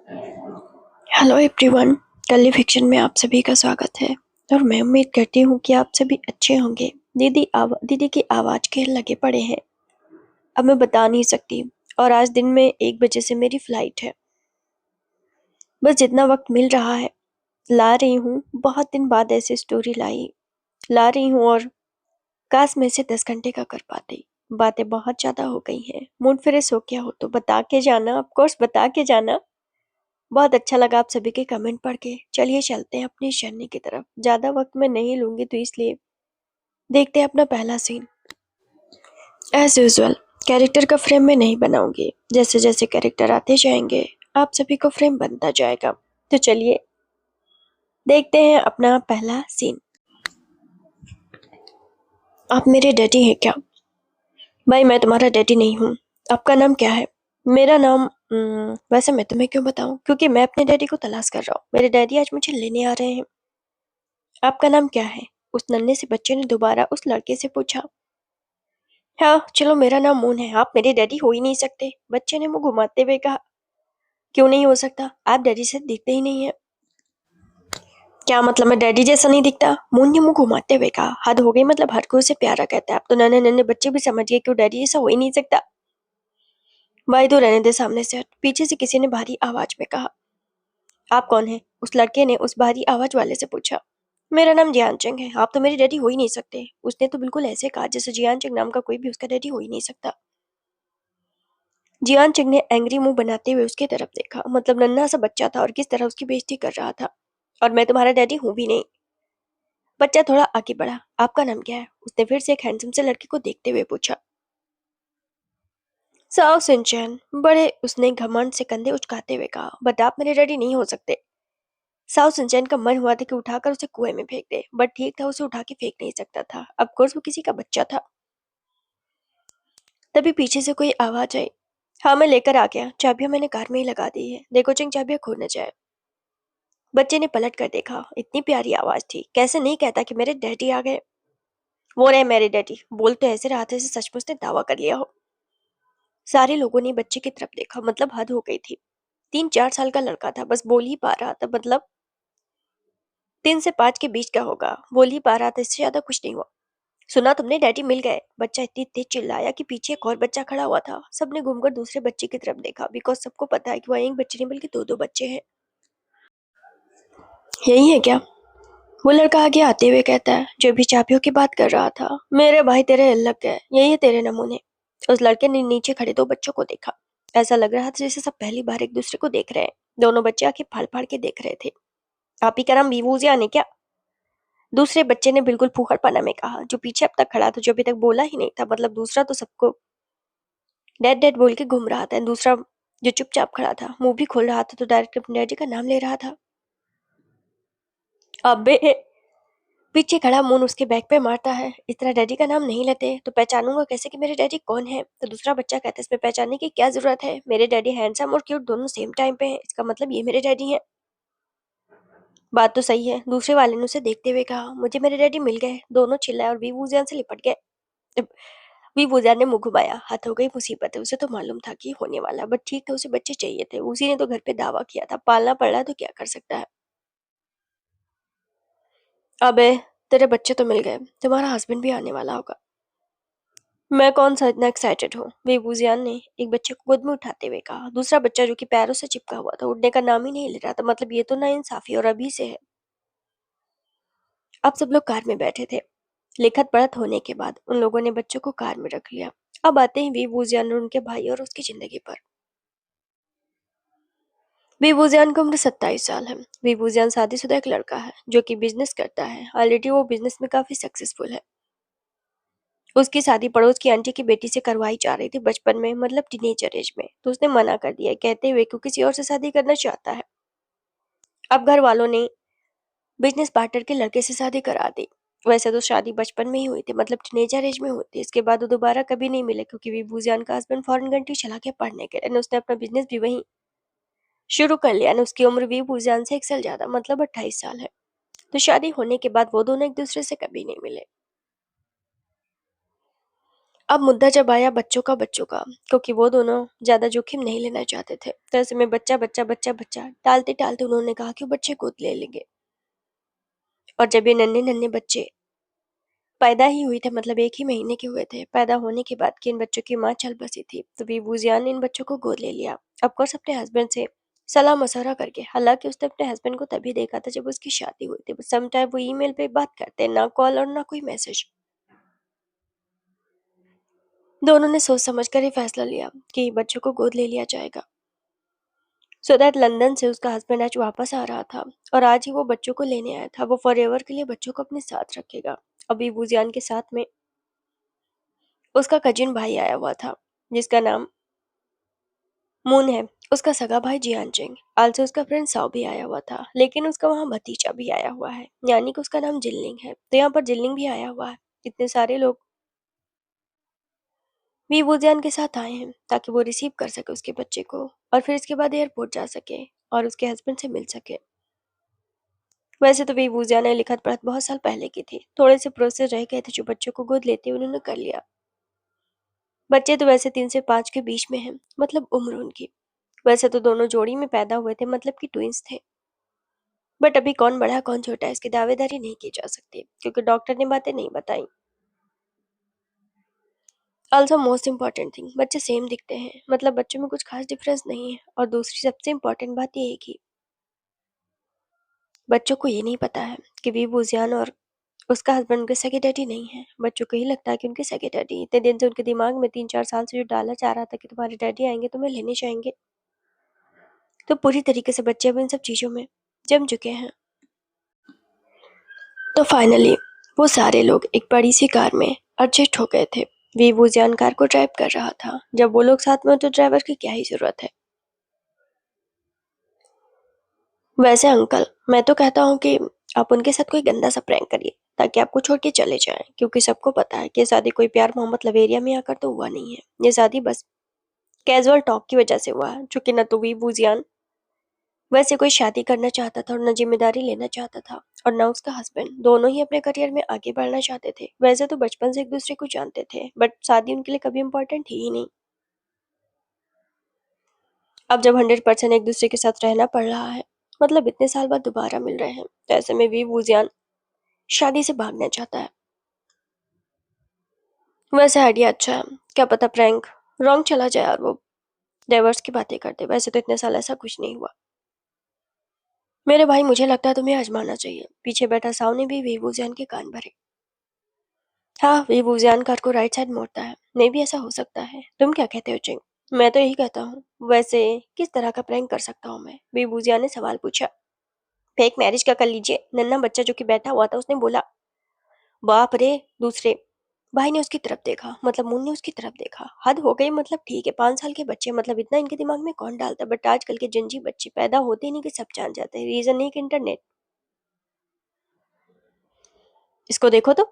Hello everyone. कली fiction में आप सभी का स्वागत है और मैं उम्मीद करती हूँ कि आप सभी अच्छे होंगे। दीदी की आवाज़ के लगे पड़े हैं। अब मैं बता नहीं सकती और आज दिन में 1 बजे से मेरी फ्लाइट है। बस जितना वक्त मिल रहा है ला रही हूँ। बहुत दिन बाद ऐसी स्टोरी ला रही हूँ और काश मैं इसे 10 घंटे का कर पाती। बातें बहुत ज़्यादा हो गई हैं। मूड फ्रेश हो गया हो तो बता के जाना, ऑफ कोर्स बता के जाना। बहुत अच्छा लगा आप सभी के कमेंट पढ़ के। चलिए चलते हैं अपनी जर्नी की तरफ। ज़्यादा वक्त मैं नहीं लूँगी तो इसलिए देखते हैं अपना पहला सीन। एज़ यूजुअल कैरेक्टर का फ्रेम मैं नहीं बनाऊंगी। जैसे जैसे कैरेक्टर आते जाएंगे आप सभी को फ्रेम बनता जाएगा। तो चलिए देखते हैं अपना पहला सीन। आप मेरे डैडी हैं क्या? भाई मैं तुम्हारा डैडी नहीं हूँ। आपका नाम क्या है? मेरा नाम वैसे मैं तुम्हें क्यों बताऊं? क्योंकि मैं अपने डैडी को तलाश कर रहा हूँ। मेरे डैडी आज मुझे लेने आ रहे हैं। आपका नाम क्या है? उस नन्हे से बच्चे ने दोबारा उस लड़के से पूछा। हाँ चलो मेरा नाम मून है। आप मेरे डैडी हो ही नहीं सकते। बच्चे ने मुंह घुमाते हुए कहा। क्यों नहीं हो सकता? आप डैडी से दिखते ही नहीं है। क्या मतलब मैं डैडी जैसा नहीं दिखता? मून ने मुंह घुमाते हुए कहा। हद हो गई, मतलब हर कोई उसे प्यारा कहता है। अब तो नन्हे नन्हे बच्चे भी समझ गए क्यों डैडी जैसा हो ही नहीं सकता। भाई तो रहने दे, सामने से हट। पीछे से किसी ने भारी आवाज में कहा। आप कौन है? उस लड़के ने उस भारी आवाज वाले से पूछा। मेरा नाम जियान चंग है। आप तो मेरे डैडी हो ही नहीं सकते। उसने तो बिल्कुल ऐसे कहा जैसे जियान चंग नाम का कोई भी उसका डैडी हो ही नहीं सकता। जियान चंग ने एंग्री मुंह बनाते हुए उसकी तरफ देखा। मतलब नन्हा सा बच्चा था और किस तरह उसकी बेइज्जती कर रहा था। और मैं तुम्हारा डैडी हूं भी नहीं। बच्चा थोड़ा आगे बढ़ा। आपका नाम क्या है? उसने फिर से एक हैंडसम से लड़के को देखते हुए पूछा। Sao Shinchan. बड़े उसने घमंड से कंधे उचकाते हुए कहा। बट आप मेरे डैडी नहीं हो सकते। साओ सिंचैन का मन हुआ था कि उठाकर उसे कुएं में फेंक दे, बट ठीक था उसे उठा के फेंक नहीं सकता था। अब कोर्स वो किसी का बच्चा था। तभी पीछे से कोई आवाज आई। हाँ मैं लेकर आ गया। चाबियां मैंने कार में ही लगा दी है। देखो चिंग चाबियां खो न जाए। बच्चे ने पलट कर देखा। इतनी प्यारी आवाज थी। कैसे नहीं कहता कि मेरे डैडी आ गए। वो रहे मेरे डैडी। बोल तो ऐसे रहा था जैसे सचमुच ने दावा कर लिया हो। सारे लोगों ने बच्चे की तरफ देखा। मतलब हद हो गई थी। 3-4 साल का लड़का था, बस बोल ही पा रहा था। मतलब 3 से 5 के बीच का होगा। बोल ही पा रहा था, इससे ज्यादा कुछ नहीं हुआ। सुना तुमने? डैडी मिल गए। बच्चा इतनी तेज चिल्लाया कि पीछे एक और बच्चा खड़ा हुआ था। सबने घूमकर दूसरे बच्चे की तरफ देखा, बिकॉज सबको पता है कि वह एक बच्चे नहीं बल्कि दो दो बच्चे हैं। यही है क्या? वो लड़का आगे आते हुए कहता है, जो भी चाबियों की बात कर रहा था। मेरे भाई तेरे लग गए। यही है तेरे नमूने। उस लड़के ने नीचे खड़े 2 बच्चों को देखा। ऐसा लग रहा था जैसे सब पहली बार एक दूसरे को देख रहे हैं। दोनों बच्चे आंखें फाड़ फाड़ के देख रहे थे। आप ही का नाम वीवूजिया ने क्या? दूसरे बच्चे ने बिल्कुल फूहड़पना में कहा, जो पीछे अब तक खड़ा था, जो अभी तक बोला ही नहीं था। मतलब दूसरा तो सबको डैड डैड बोल के घूम रहा था। दूसरा जो चुपचाप खड़ा था, मुंह भी खोल रहा था तो डायरेक्ट अपने डैडी का नाम ले रहा था। अबे! पीछे खड़ा मून उसके बैक पे मारता है। इस तरह डैडी का नाम नहीं लेते तो पहचानूंगा कैसे कि मेरे डैडी कौन है? तो दूसरा बच्चा कहता है, इसमें पहचानने की क्या जरूरत है? मेरे डैडी हैंडसम और क्यूट दोनों सेम टाइम पे हैं। इसका मतलब ये मेरे डैडी हैं। बात तो सही है। दूसरे वाले ने उसे देखते हुए कहा। मुझे मेरे डैडी मिल गए। दोनों चिल्लाए और वी वूजियान से लिपट गए। वी वूजियान ने मुंह घुमाया। हाथ हो गई मुसीबत है। उसे तो मालूम था कि होने वाला, बट ठीक था, उसे बच्चे चाहिए थे। उसी ने तो घर पे दावा किया था। पालना पड़ रहा है तो क्या कर सकता है। अबे! तेरे बच्चे तो मिल गए। तुम्हारा हस्बैंड भी आने वाला होगा। मैं कौन सा इतना एक्साइटेड हूँ? बेबूजियान ने एक बच्चे को गोद में उठाते हुए कहा। दूसरा बच्चा जो कि पैरों से चिपका हुआ था, उड़ने का नाम ही नहीं ले रहा था। मतलब ये तो नाइंसाफी और अभी से है। अब सब लोग कार में बैठे थे। लिखत पढ़त होने के बाद उन लोगों ने बच्चों को कार में रख लिया। अब आते हैं बेबूजियान और उनके भाई और उसकी जिंदगी पर। बेबूजियान की उम्र 27 साल है। बेबूजियान शादीशुदा एक लड़का है जो कि बिजनेस करता है। ऑलरेडी वो बिजनेस में काफी सक्सेसफुल है। उसकी शादी पड़ोस की आंटी की बेटी से करवाई जा रही थी बचपन में, मतलब टीनेजर एज में। तो उसने मना कर दिया, कहते हुए कि किसी और से शादी करना चाहता है। अब घर वालों ने बिजनेस पार्टनर के लड़के से शादी करा दी। वैसे तो शादी बचपन में ही हुई थी, मतलब टीनेजर एज में हुई थी। इसके बाद वो दोबारा कभी नहीं मिले क्योंकि विभूजियान का हस्बैंड फॉरेन कंट्री चला गया पढ़ने के लिए। उसने अपना बिजनेस भी वहीं शुरू कर लिया। उसकी उम्र विभूजियान से 1 साल ज्यादा, मतलब 28 साल है। तो शादी होने के बाद वो दोनों एक दूसरे से कभी नहीं मिले। अब मुद्दा जब आया बच्चों का, क्योंकि वो दोनों ज्यादा जोखिम नहीं लेना चाहते थे, तो ऐसे में बच्चा बच्चा बच्चा बच्चा टालते टालते उन्होंने कहा कि वो बच्चे गोद ले लेंगे। और जब ये नन्हे नन्हे बच्चे पैदा ही हुए थे, मतलब 1 ही महीने के हुए थे, पैदा होने के बाद कि इन बच्चों की माँ चल बसी थी, तो बीबूजियान ने इन बच्चों को गोद ले लिया। ऑफकोर्स अपने हस्बैंड से सलाह मशवरा करके। हालांकि उसने अपने हस्बैंड को तभी देखा था जब उसकी शादी हुई थी। सम टाइम वो ईमेल पे बात करते, ना कॉल और ना कोई मैसेज। दोनों ने सोच समझ कर ही फैसला लिया कि बच्चों को गोद ले लिया जाएगा। सो दैट लंदन से उसका हस्बैंड आज वापस आ रहा था और आज ही वो बच्चों को लेने आया था। वो फॉरएवर के लिए बच्चों को अपने साथ रखेगा। अभी बुजियान के साथ में उसका कजिन भाई आया हुआ था, जिसका नाम मून है। उसका सगा भाई जियानचिंग, आल्सो उसका फ्रेंड साओ भी आया हुआ था। लेकिन उसका वहाँ भतीजा भी आया हुआ है, यानी कि उसका नाम जिनलिंग है। तो यहाँ पर जिनलिंग भी आया हुआ है। इतने सारे लोग भी बुजियान के साथ आए हैं ताकि वो रिसीव कर सके उसके बच्चे को और फिर इसके बाद एयरपोर्ट जा सके और उसके हस्बैंड से मिल सके। वैसे तो बेबूजिया ने लिखत पढ़त बहुत साल पहले की थी। थोड़े से प्रोसेस रह गए थे जो बच्चों को गोद लेते उन्होंने कर लिया। बच्चे तो वैसे 3 से 5 के बीच में हैं, मतलब उम्र उनकी। वैसे तो दोनों जोड़ी में पैदा हुए थे, मतलब कि ट्विंस थे। बट अभी कौन बड़ा कौन छोटा है इसकी दावेदारी नहीं की जा सकती, क्योंकि डॉक्टर ने बातें नहीं बताई। ऑल्सो मोस्ट इम्पॉर्टेंट थिंग, बच्चे सेम दिखते हैं, मतलब बच्चों में कुछ खास डिफरेंस नहीं है। और दूसरी सबसे इम्पोर्टेंट बात ये है कि बच्चों को ये नहीं पता है कि बेबूजियान और उसका हस्बैंड उनके सगे डैडी नहीं है। बच्चों को ही लगता है कि उनके सगे डैडी। इतने दिन से उनके दिमाग में 3-4 साल से जो डाला जा रहा था कि तुम्हारे डैडी आएंगे तुम्हें लेने जाएंगे, तो पूरी तरीके से बच्चे अब इन सब चीजों में जम चुके हैं। तो फाइनली वो सारे लोग एक बड़ी सी कार में एडजस्ट हो गए थे। वीवूजियान कार को ड्राइव कर रहा था। जब वो लोग साथ में हो तो ड्राइवर की क्या ही जरूरत है। वैसे अंकल, मैं तो कहता हूँ कि आप उनके साथ कोई गंदा सा प्रैंक करिए ताकि आपको छोड़ के चले जाएं, क्योंकि सबको पता है कि ये शादी कोई प्यार मोहब्बत लवेरिया में आकर तो हुआ नहीं है। ये शादी बस कैजुअल टॉक की वजह से हुआ है, जो कि न तो वीवूजियान वैसे कोई शादी करना चाहता था और न जिम्मेदारी लेना चाहता था, और न उसका हस्बैंड। दोनों ही अपने करियर में आगे बढ़ना चाहते थे। वैसे तो बचपन से एक दूसरे को जानते थे, बट शादी उनके लिए कभी इम्पोर्टेंट थी ही नहीं। अब जब 100% एक दूसरे के साथ रहना पड़ रहा है, मतलब इतने साल बाद दोबारा मिल रहे हैं, तो ऐसे में भी वूजियान शादी से भागना चाहता है। वैसे आइडिया अच्छा है, क्या पता प्रैंक रॉन्ग चला जाए और वो डाइवर्स की बातें करते। वैसे तो इतने साल ऐसा कुछ नहीं हुआ। मेरे भाई, मुझे लगता है तुम्हें आजमाना चाहिए। पीछे बैठा साव ने भी वेवूजियान के कान भरे। हाँ, वेवूजियान कार को राइट साइड मोड़ता है। मे भी ऐसा हो सकता है। तुम क्या कहते हो चिंग? मैं तो यही कहता हूँ। वैसे किस तरह का प्रैंक कर सकता हूँ मैं? वेवूजियान ने सवाल पूछा। फेक मैरिज का कर लीजिए। नन्हा बच्चा जो कि बैठा हुआ था उसने बोला। बाप रे! दूसरे भाई ने उसकी तरफ देखा, मतलब मुन्ने उसकी तरफ देखा। हद हो गई, मतलब ठीक है 5 साल के बच्चे, मतलब इतना इनके दिमाग में कौन डालता है? बट आजकल के जिंजी बच्चे पैदा होते ही नहीं कि सब जान जाते हैं। रीजन नहीं कि इंटरनेट। इसको देखो तो।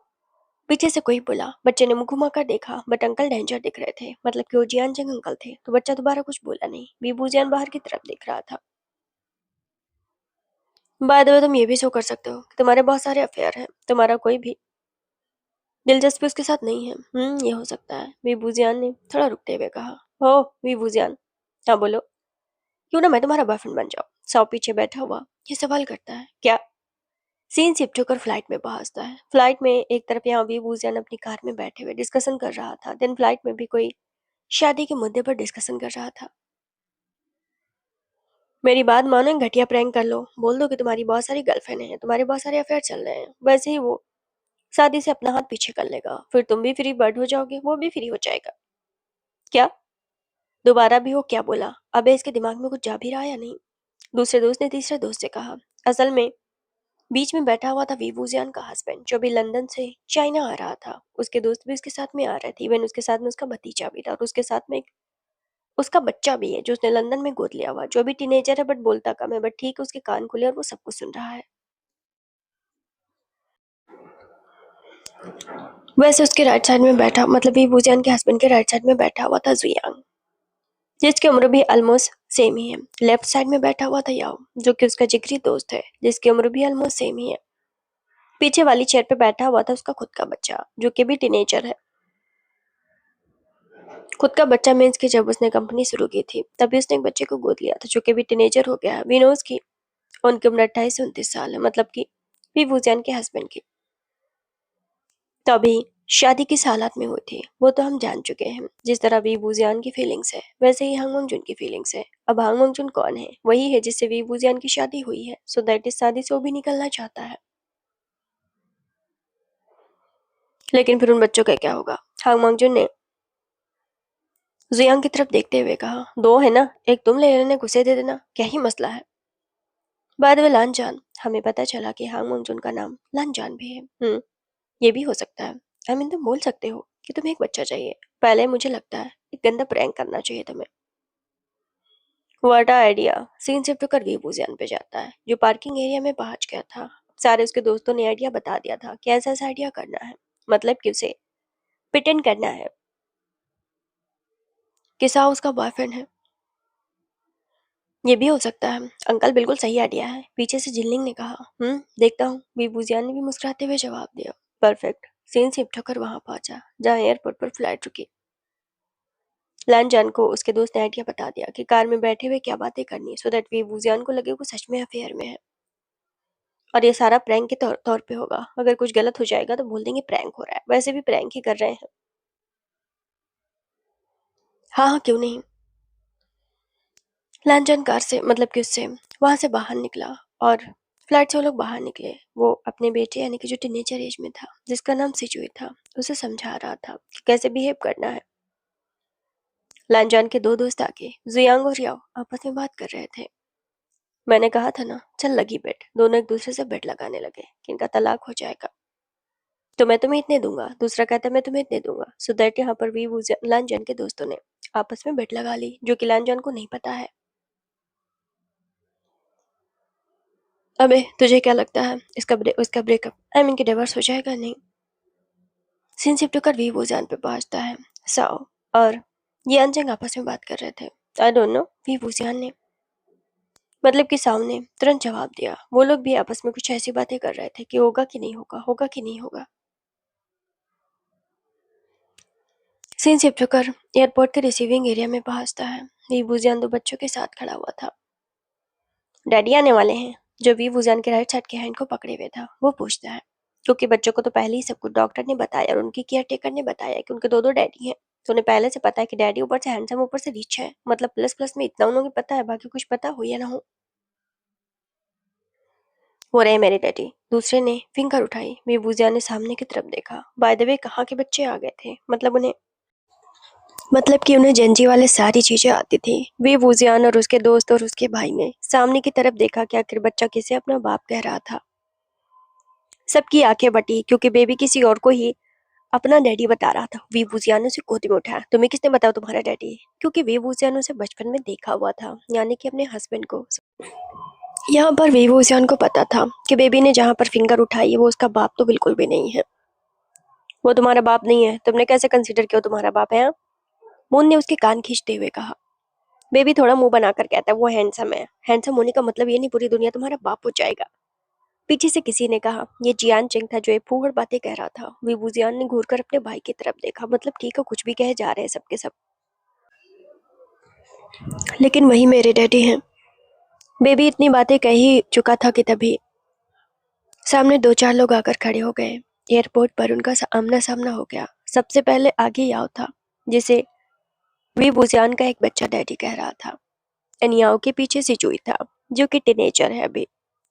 पीछे से कोई बोला। बच्चे ने मुंह घुमाकर देखा, बट अंकल डेंजर दिख रहे थे, मतलब कि वो जियान जंग अंकल थे। तो बच्चा दोबारा कुछ बोला नहीं। बीबू जियान बाहर की तरफ देख रहा था। बाय द वे, तुम ये भी शो कर सकते हो कि तुम्हारे बहुत सारे अफेयर हैं। तुम्हारा कोई भी दिलचस्पी उसके साथ नहीं है। ये हो सकता है, विभूजियान ने थोड़ा रुकते हुए कहा। हो विभूजियान, हाँ बोलो। क्यों ना मैं तुम्हारा बॉयफ्रेंड बन जाऊं? साव पीछे बैठा हुआ ये सवाल करता है। क्या? सीन शिफ्ट होकर फ्लाइट में पहुंचता है। फ्लाइट में एक तरफ यहाँ विभूजियान अपनी कार में बैठे हुए डिस्कशन कर रहा था। देन फ्लाइट में भी कोई शादी के मुद्दे पर डिस्कशन कर रहा था। मेरी बात मानो, एक घटिया प्रैंक कर लो। बोल दो कि तुम्हारी बहुत सारी गर्लफ्रेंड हैं, तुम्हारे बहुत सारे अफेयर चल रहे हैं। वैसे ही वो शादी से अपना हाथ पीछे कर लेगा। फिर तुम भी फ्री बर्ड हो जाओगे, वो भी फ्री हो जाएगा। क्या? दोबारा भी वो क्या बोला? अबे इसके दिमाग में कुछ जा भी रहा है या नहीं? दूसरे दोस्त ने तीसरे दोस्त से कहा। असल में बीच में बैठा हुआ था वीवूजियान का हस्बैंड, जो भी लंदन से चाइना आ रहा था। उसके दोस्त भी उसके साथ में आ रहे थे। इवन उसके साथ में उसका भतीजा भी था, और उसके साथ में एक उसका बच्चा भी है जो उसने लंदन में गोद लिया हुआ, जो भी टीनेजर है बट बोलता कम है। बट ठीक है, उसके कान खुले और वो सब कुछ सुन रहा है। वैसे उसके राइट साइड में बैठा, मतलब वीवूजियान के हस्बैंड के राइट साइड में बैठा हुआ था जुयांग, जिसकी उम्र भी ऑलमोस्ट सेम ही है। लेफ्ट साइड में बैठा हुआ था याओ, जो कि उसका जिगरी दोस्त है, जिसकी उम्र भी ऑलमोस्ट सेम ही है। पीछे वाली चेयर पे बैठा हुआ था उसका खुद का बच्चा, जो कि भी टीनेजर है। खुद का बच्चा मीन्स कि जब उसने कंपनी शुरू की थी तभी उसने एक बच्चे को गोद लिया था जो कि अभी टीनेजर हो गया है। वी नोज की उनकी उम्र 28 से 29 साल है, मतलब कि वी वूजियान के हस्बैंड की तभी शादी किस हालात में हुई थी वो तो हम जान चुके हैं। जिस तरह वी वूजियान की फीलिंग्स है वैसे ही हांग मंगजुन की फीलिंग्स है। अब हांग मंगजुन कौन है? वही है जिससे वी वूजियान की शादी हुई है। सो दैट इज शादी से वो भी निकलना चाहता है। लेकिन फिर उन बच्चों का क्या होगा? हांग मंगजुन ने जियांग की तरफ देखते हुए कहा, दो है ना, एक तुम ले लेने, गुस्से दे देना, क्या ही मसला है। बाद में लानजान, हमें पता चला कि हांग मंगजुन का नाम लानजान भी है। ये भी हो सकता है। आई मीन तुम बोल सकते हो कि तुम्हें एक बच्चा चाहिए। पहले मुझे लगता है एक गंदा प्रैंक करना चाहिए तुम्हें। What idea. सीन शिफ्ट होकर वी बुजियान पे जाता है जो पार्किंग एरिया में पहुंच गया था। सारे उसके दोस्तों ने आइडिया बता दिया था कि ऐसा ऐसा आइडिया करना है, मतलब कि उसे प्रिटेंड करना है कि साव उसका बॉयफ्रेंड है। ये भी हो सकता है। अंकल बिल्कुल सही आइडिया है, पीछे से जिनलिंग ने कहा। देखता हूँ, वी बुजियान ने भी मुस्कुराते हुए जवाब दिया। परफेक्ट। सीन शिफ्ट होकर वहां पहुंचा जहाँ एयरपोर्ट पर फ्लाइट रुकी। लानजान को उसके दोस्त ने आइडिया बता दिया कि कार में बैठे हुए क्या बातें करनी, सो दैट वी वूजियान को लगे वो सच में अफेयर में है। और ये सारा प्रैंक के तौर पे होगा। अगर कुछ गलत हो जाएगा तो बोल देंगे प्रैंक हो रहा है, वैसे भी प्रैंक ही कर रहे हैं। हाँ हाँ, क्यों नहीं। लानजान कार से, मतलब कि उससे वहां से बाहर निकला और फ्लाइट से वो लोग बाहर निकले। वो अपने बेटे यानी कि जो टीनेजर एज में था, जिसका नाम सिजुई था, उसे समझा रहा था कि कैसे बिहेव करना है। लानजान के दो दोस्त आके जुयांग और याओ आपस में बात कर रहे थे। मैंने कहा था ना, चल लगी बेट। दोनों एक दूसरे से बेट लगाने लगे कि इनका तलाक हो जाएगा। तो मैं तुम्हें इतने दूंगा, दूसरा कहता मैं तुम्हें इतने दूंगा। सो दैट यहाँ पर वी लानजान के दोस्तों ने आपस में बेट लगा ली, जो कि लानजान को नहीं पता है। अबे तुझे क्या लगता है उसका ब्रेकअप, आई मीन कि डिवोर्स हो जाएगा? नहीं। सीन शिफ्ट होकर वी वुजान पे पहुंचता है। साओ और यानचेंग आपस में बात कर रहे थे। आई डोंट नो, वी वुजियान ने, मतलब कि साओ ने तुरंत जवाब दिया। वो लोग भी आपस में कुछ ऐसी बातें कर रहे थे कि होगा कि नहीं होगा, होगा कि नहीं होगा। सीन शिफ्ट होकर एयरपोर्ट के रिसीविंग एरिया में पहुंचता है। वी वुजियान दो बच्चों के साथ खड़ा हुआ था। डैडी आने वाले हैं। जो वी वुजान के राइट साइड के हैंड को पकड़े हुए था वो पूछता है, क्योंकि बच्चों को तो पहले ही सब कुछ डॉक्टर ने बताया और उनकी केयर टेकर ने बताया कि उनके दो दो डैडी हैं। तो उन्हें पहले से पता है कि डैडी ऊपर से हैंडसम, ऊपर से रिच है। मतलब प्लस प्लस में इतना उन्हें पता है, बाकी कुछ पता हो या ना हो रहे मेरे डैडी। दूसरे ने फिंगर उठाई। वी वुजियान ने सामने की तरफ देखा। बाय द वे कहाँ के बच्चे आ गए थे, मतलब कि उन्हें जेंजी वाले सारी चीजें आती थी। वे वुजियान और उसके दोस्त और उसके भाई ने सामने की तरफ देखा कि आखिर बच्चा किसे अपना बाप कह रहा था। सबकी आंखें बटी क्योंकि बेबी किसी और को ही अपना डैडी बता रहा था। वी वुजियान ने उसे गोदी में उठाया। तुम्हें किसने बताया तुम्हारा डैडी है? क्योंकि वी वुजियान ने उसे बचपन में देखा हुआ था, यानी कि अपने हस्बैंड को। यहाँ पर वी वुजियान को पता था कि बेबी ने जहाँ पर फिंगर उठाई है वो उसका बाप तो बिल्कुल भी नहीं है। वो तुम्हारा बाप नहीं है, तुमने कैसे कंसिडर किया तुम्हारा बाप है? मून ने उसके कान खींचते हुए कहा। बेबी थोड़ा मुंह बनाकर कहता है वो हैंडसम है। हैंडसम होने का मतलब ये नहीं पूरी दुनिया तुम्हारा बाप हो जाएगा। पीछे से किसी ने कहा। ये जियान चिंग था जो ये फूहड़ बातें कह रहा था। वीबू जियान ने घूरकर अपने भाई की तरफ देखा। मतलब ठीक है, कुछ भी कहे जा रहे हैं सबके सब, लेकिन वही मेरे डैडी हैं। बेबी इतनी बातें कह ही चुका था कि तभी सामने दो चार लोग आकर खड़े हो गए। एयरपोर्ट पर उनका आमना सामना हो गया। सबसे पहले आगे याओ था, जिसे वी बुजियान का एक बच्चा डैडी कह रहा था। एंड याओ के पीछे सिजुई था जो कि टीनेजर है अभी।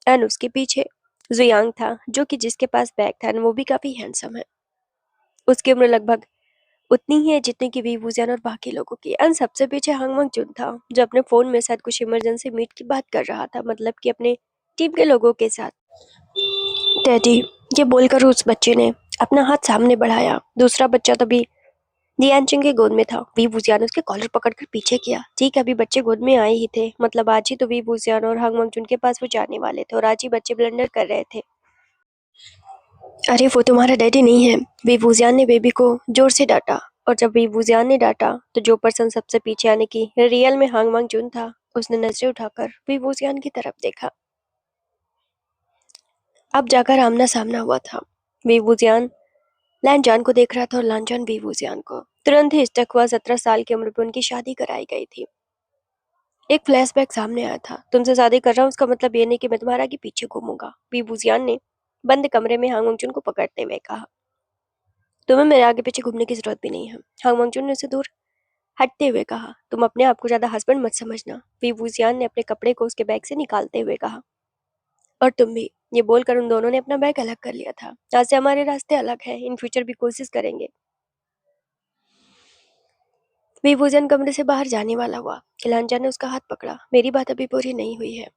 एंड उसके पीछे जुयांग था जो कि जिसके पास बैग था, वो भी काफी हैंडसम है। उसकी उम्र लगभग उतनी ही है जितनी की वी वुजियान और बाकी लोगों की। एंड सबसे पीछे हांग मंग जुन था जो अपने फोन में शायद कुछ इमरजेंसी मीट की बात कर रहा था, मतलब कि अपने टीम के लोगों के साथ। डैडी, ये बोलकर उस बच्चे ने अपना हाथ सामने बढ़ाया। दूसरा बच्चा तभी दियांचिंग के गोद में था। वी वुजियान ने उसके कॉलर पकड़कर पीछे किया। ठीक है, अभी बच्चे गोद में आए ही थे, मतलब आज ही तो वी वुजियान और हांग मंग जुन के पास वो जाने वाले थे और आज ही बच्चे ब्लंडर कर रहे थे। अरे वो तुम्हारा डैडी नहीं है। वी वुजियान ने बेबी को जोर से डांटा। और जब वी वुजियान ने डांटा तो जो पर्सन सबसे पीछे आने की रियल में हांग मंग जुन था, उसने नजरें उठाकर वी वुजियान की तरफ देखा। अब जाकर आमना सामना हुआ था। वी वुजियान लानजान को देख रहा था और लानजान वी वुजियान को। तुरंत ही स्टक हुआ 17 साल की उम्र में उनकी शादी कराई गई थी। एक फ्लैशबैक सामने आया था। तुमसे शादी कर रहा हूँ उसका मतलब ये नहीं कि मैं तुम्हारा आगे पीछे घूमूंगा, बीबूजियान ने बंद कमरे में हांग मंगचुन को पकड़ते हुए कहा। तुम्हें मेरे आगे पीछे घूमने की जरूरत भी नहीं है, हांग मंगचुन ने उसे दूर हटते हुए कहा। तुम अपने आप को ज्यादा हस्बैंड मत समझना, बीबूजियान ने अपने कपड़े को उसके बैग से निकालते हुए कहा। और तुम भी, ये बोलकर उन दोनों ने अपना बैग अलग कर लिया था। आज से हमारे रास्ते अलग हैं, इन फ्यूचर भी कोशिश करेंगे। विभूजन कमरे से बाहर जाने वाला हुआ कि लांजा ने उसका हाथ पकड़ा। मेरी बात अभी पूरी नहीं हुई है,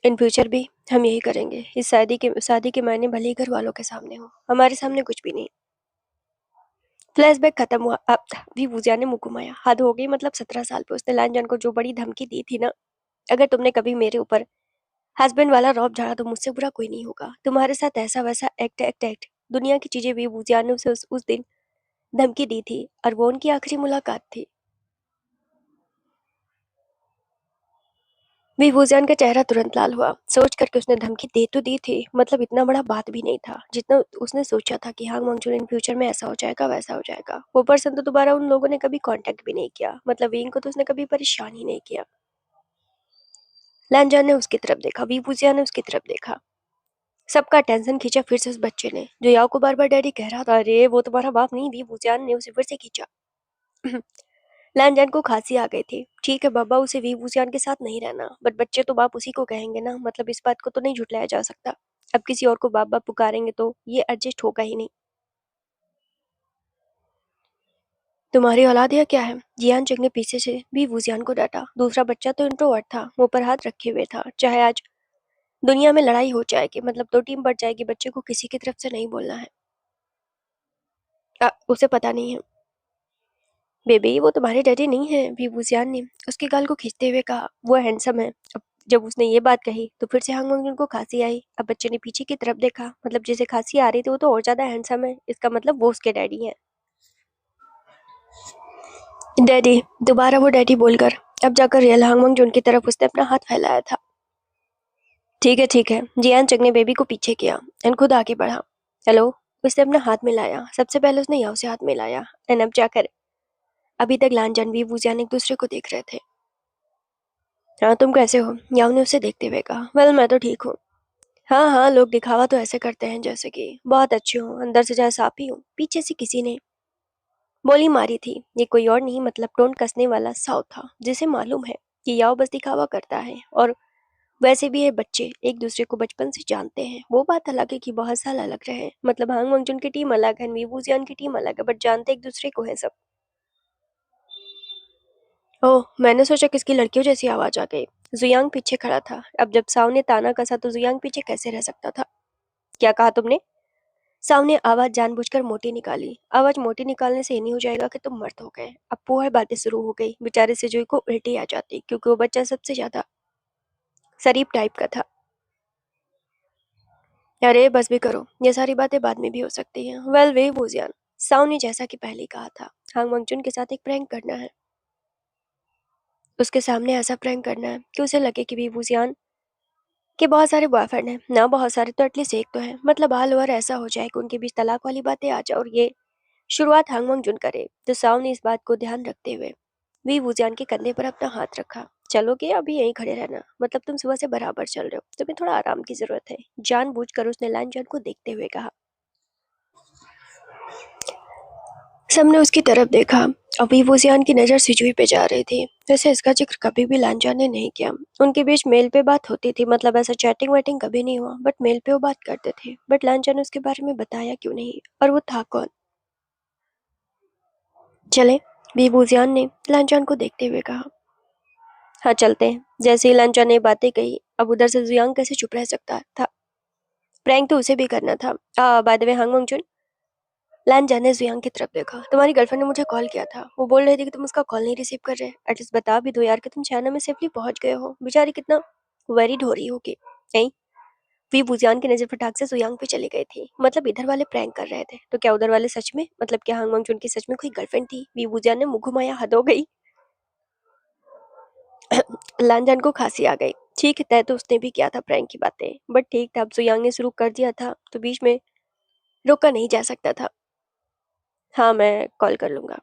इन फ्यूचर भी हम यही करेंगे। इस शादी के मायने भले ही घर वालों के सामने हो, हमारे सामने कुछ भी नहीं। फ्लैशबैक खत्म हुआ। अब विभूजिया ने मुंह घुमाया। हद हो गई, मतलब 17 साल पे उसने लांजन को जो बड़ी धमकी दी थी ना। अगर तुमने कभी मेरे ऊपर हस्बैंड वाला रौब झाड़ा तो मुझसे बुरा कोई नहीं होगा। तुम्हारे साथ ऐसा वैसा एक्ट दुनिया की चीजें विभूजिया ने उसे उस दिन धमकी दी थी, और वो उनकी आखिरी मुलाकात थी। विभूजन का चेहरा तुरंत लाल हुआ, सोच करके उसने धमकी दे तो दी थी, मतलब इतना बड़ा बात भी नहीं था जितना उसने सोचा था कि हांग मंगचून इन फ्यूचर में ऐसा हो जाएगा वैसा हो जाएगा। वो पर्सन तो दोबारा उन लोगों ने कभी कांटेक्ट भी नहीं किया, मतलब विंग को तो उसने कभी परेशान ही नहीं किया। लैनजान ने उसकी तरफ देखा, विभूजिया ने उसकी तरफ देखा। सबका टेंशन खींचा फिर से उस बच्चे ने, जो याओ को बार बार डैडी कह रहा था। अरे वो तुम्हारा बाप नहीं, विभूजियान ने उसे फिर से खींचा। लैनजान को खांसी आ गई थी। ठीक है बाबा, उसे विभूजियान के साथ नहीं रहना, बट बच्चे तो बाप उसी को कहेंगे ना, मतलब इस बात को तो नहीं झुटलाया जा सकता। अब किसी और को बाप बाप पुकारेंगे तो ये एडजस्ट होगा ही नहीं। तुम्हारी औलाद या क्या है? जियान चंग ने पीछे से भी वुजियान को डांटा। दूसरा बच्चा तो इंट्रोवर्ट था, मुंह पर हाथ रखे हुए था। चाहे आज दुनिया में लड़ाई हो जाएगी, मतलब दो टीम बढ़ जाएगी, बच्चे को किसी की तरफ से नहीं बोलना है। उसे पता नहीं है। बेबी वो तुम्हारे डैडी नहीं है, विभूजियान ने उसके गाल को खींचते हुए कहा। वो हैंडसम है। अब जब उसने ये बात कही तो फिर से हांग मंगजून को खांसी आई। अब बच्चे ने पीछे की तरफ देखा, मतलब जिसे खांसी आ रही थी वो तो और ज्यादा हैंडसम है, इसका मतलब वो उसके डैडी हैं। डैडी, दोबारा वो डैडी बोलकर अब जाकर रियल हांग मंगजून की तरफ उसने अपना हाथ फैलाया था। ठीक है। जियान चंग ने बेबी को पीछे किया एंड खुद आगे बढ़ा। हेलो, उसने अपना हाथ मिलाया। सबसे पहले उसने याओ से हाथ मिलाया एंड अब जाकर अभी तक लान वी वुजियान एक दूसरे को देख रहे थे। हाँ तुम कैसे हो? याओ ने उसे देखते हुए कहा। वेल मैं तो ठीक हूँ। हाँ हाँ, लोग दिखावा तो ऐसे करते हैं जैसे कि बहुत अच्छे हूँ, अंदर से जैसा आप ही हूँ। पीछे से किसी ने बोली मारी थी। ये कोई और नहीं, मतलब टोन कसने वाला साउ था, जिसे मालूम है कि याओ बस दिखावा करता है। और वैसे भी ये बच्चे एक दूसरे को बचपन से जानते हैं। वो बात अलग है कि बहुत साल अलग रहे, मतलब हांग मंगजून की टीम अलग है, वीवूजियान की टीम अलग है, बट जानते एक दूसरे को है सब। ओह, मैंने सोचा किसकी लड़कियों जैसी आवाज आ गई। जुयांग पीछे खड़ा था। अब जब साव ने ताना कसा तो जुयांग पीछे कैसे रह सकता था? क्या कहा तुमने? साव ने आवाज जानबूझकर मोटी निकाली। आवाज मोटी निकालने से ये नहीं हो जाएगा कि तुम मर्द हो गए। अब पुअर बातें शुरू हो गई। बेचारे से जोई को उल्टी आ जाती, क्योंकि वो बच्चा सबसे ज्यादा शरीफ टाइप का था। अरे बस भी करो, ये सारी बातें बाद में भी हो सकती हैं। वेल वे वुजियान, साव ने जैसा कि पहले कहा था, हांग मंगचून के साथ एक प्रैंक करना है। उसके सामने ऐसा प्रैंक करना है कि उसे लगे कि वुजियान के बहुत सारे बॉयफ्रेंड हैं। ना बहुत सारे तो एटलीस्ट एक तो है, मतलब ऑल ओवर ऐसा हो जाए कि उनके बीच तलाक वाली बातें आ जाए, और ये शुरुआत हांग मंगचून करे। तो साव ने इस बात को ध्यान रखते हुए वी वुजियान के कंधे पर अपना हाथ रखा। चलोगे? अभी यहीं खड़े रहना, मतलब तुम सुबह से बराबर चल रहे हो, तुम्हें थोड़ा आराम की जरूरत है, जानबूझकर उसने लाइन जान को देखते हुए कहा। सबने उसकी तरफ देखा। अभी वो जियान की नज़र सिजुई पे जा रही थी। वैसे इसका जिक्र कभी भी लांजा ने नहीं किया। उनके बीच मेल पे बात होती थी, मतलब ऐसा चैटिंग वैटिंग कभी नहीं हुआ, बट मेल पे वो बात करते थे। बट लांजा ने उसके बारे में बताया क्यों नहीं, और वो था कौन? चले, बीबूजियान ने लांचान को देखते हुए कहा। हाँ चलते हैं। जैसे ही लांचा ने बातें कही, अब उधर से जुयांग कैसे चुप रह सकता था? प्रैंक तो उसे भी करना था। बाय द वे हांग मंगचून, लांचा ने जुयांग की तरफ देखा। तुम्हारी गर्लफ्रेंड ने मुझे कॉल किया था, वो बोल रही थी कि तुम उसका कॉल नहीं रिसीव कर रहे। एटलीस्ट बता भी दो यार कि तुम चाइना में सेफली पहुंच गए हो। बेचारी कितना वरीड हो रही होगी। नहीं, वी बुजियान की नजर फटाक से जुयांग पे चली गई थी। मतलब इधर वाले प्रैंक कर रहे थे तो क्या उधर वाले सच में, मतलब क्या हांग मंगचून की सच में कोई गर्लफ्रेंड थी? वी बुजियान ने मुंह घुमाया। हद हो गई। लांजान को खांसी आ गई। ठीक है, तय तो उसने भी किया था प्रैंक की बातें, बट ठीक था, अब जुयांग ने शुरू कर दिया था तो बीच में रोका नहीं जा सकता था। हाँ, मैं कॉल कर लूँगा।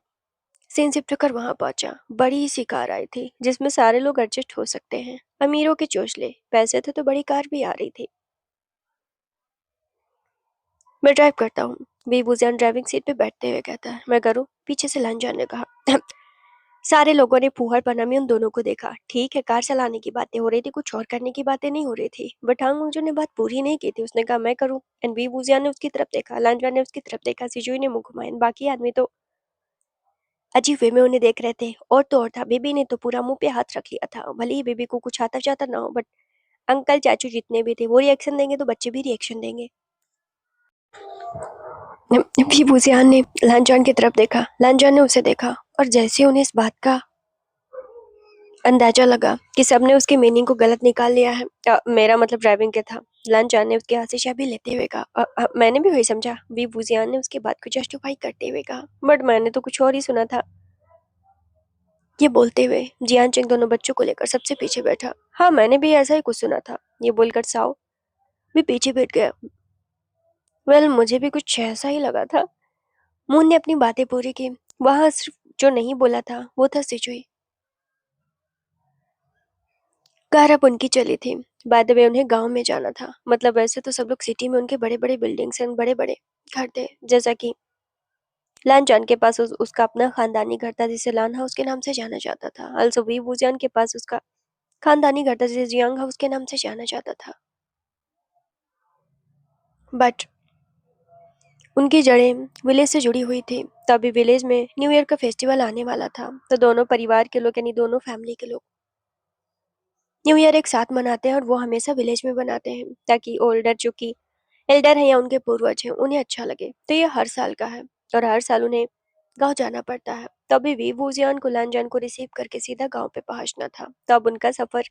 सीन शिफ्ट होकर वहाँ पहुँचा। बड़ी सी कार आई थी, जिसमें सारे लोग एडजस्ट हो सकते हैं। अमीरों के चोचले, पैसे थे तो बड़ी कार भी आ रही थी। मैं ड्राइव करता हूँ। बेबूजान ड्राइविंग सीट पे बैठते हुए कहता है, मैं करूँ? पीछे से लांजान ने कहा। सारे लोगों ने फूहड़पना में उन दोनों को देखा। ठीक है, कार चलाने की बातें हो रही थी, कुछ और करने की बातें नहीं हो रही थी। बट हांग मंगजू ने बात पूरी नहीं की थी। उसने कहा, मैं करूँ? एंड बेबूजान ने उसकी तरफ देखा, लांजान ने उसकी तरफ देखा, सिजुई ने मुंह घुमाया। बाकी आदमी तो अजीब वे में उन्हें देख रहे थे। और तो और था, बेबी ने तो पूरा मुंह पे हाथ रख लिया था। भले ही बेबी को कुछ आता जाता ना हो, बट अंकल चाचू जितने भी थे वो रिएक्शन देंगे तो बच्चे भी रिएक्शन देंगे। बेबूजियान ने लांजान की तरफ देखा, लांजान ने उसे देखा, और जैसे उन्हें इस बात का अंदाजा लगा कि सबने उसकी मीनिंग को गलत निकाल लिया है। मेरा मतलब ड्राइविंग के था। लांजान ने उसके हाथ से चाबी लेते हुए कहा, मैंने भी वही समझा। बेबूजियान ने उसकी बात को जस्टिफाई करते हुए कहा, बट मैंने तो कुछ और ही सुना था। ये बोलते हुए जियान चिंग दोनों बच्चों को लेकर सबसे पीछे बैठा। हाँ, मैंने भी ऐसा ही कुछ सुना था। ये बोलकर साओ भी पीछे बैठ गया। वेल, मुझे भी कुछ ऐसा ही लगा था। मून ने अपनी बातें पूरी की। वहां सिर्फ जो नहीं बोला था वो था सिजुई। कार अब उनकी चली थी। बाय द वे, उन्हें गांव में जाना था। मतलब वैसे तो सब लोग सिटी में उनके बड़े बड़े बिल्डिंग्स एंड बड़े बड़े घर थे, जैसा कि लान जान के पास उसका अपना खानदानी घर था जिसे लान हाउस के नाम से जाना जाता था। अल्सो वी वुजियान के पास उसका खानदानी घर था जिसे जियांग हाउस के नाम से जाना जाता था। बट उनकी जड़ें विलेज से जुड़ी हुई थी। तभी विलेज में न्यू ईयर का फेस्टिवल आने वाला था, तो दोनों परिवार के लोग यानी दोनों फैमिली के लोग न्यू ईयर एक साथ मनाते हैं, और वो हमेशा विलेज में बनाते हैं ताकि ओल्डर जो कि एल्डर हैं या उनके पूर्वज हैं उन्हें अच्छा लगे। तो ये हर साल का है, और हर साल उन्हें गांव जाना पड़ता है। तभी भी वूजियान को लानजान को रिसीव करके सीधा गांव पे पहुंचना था। तो अब उनका सफर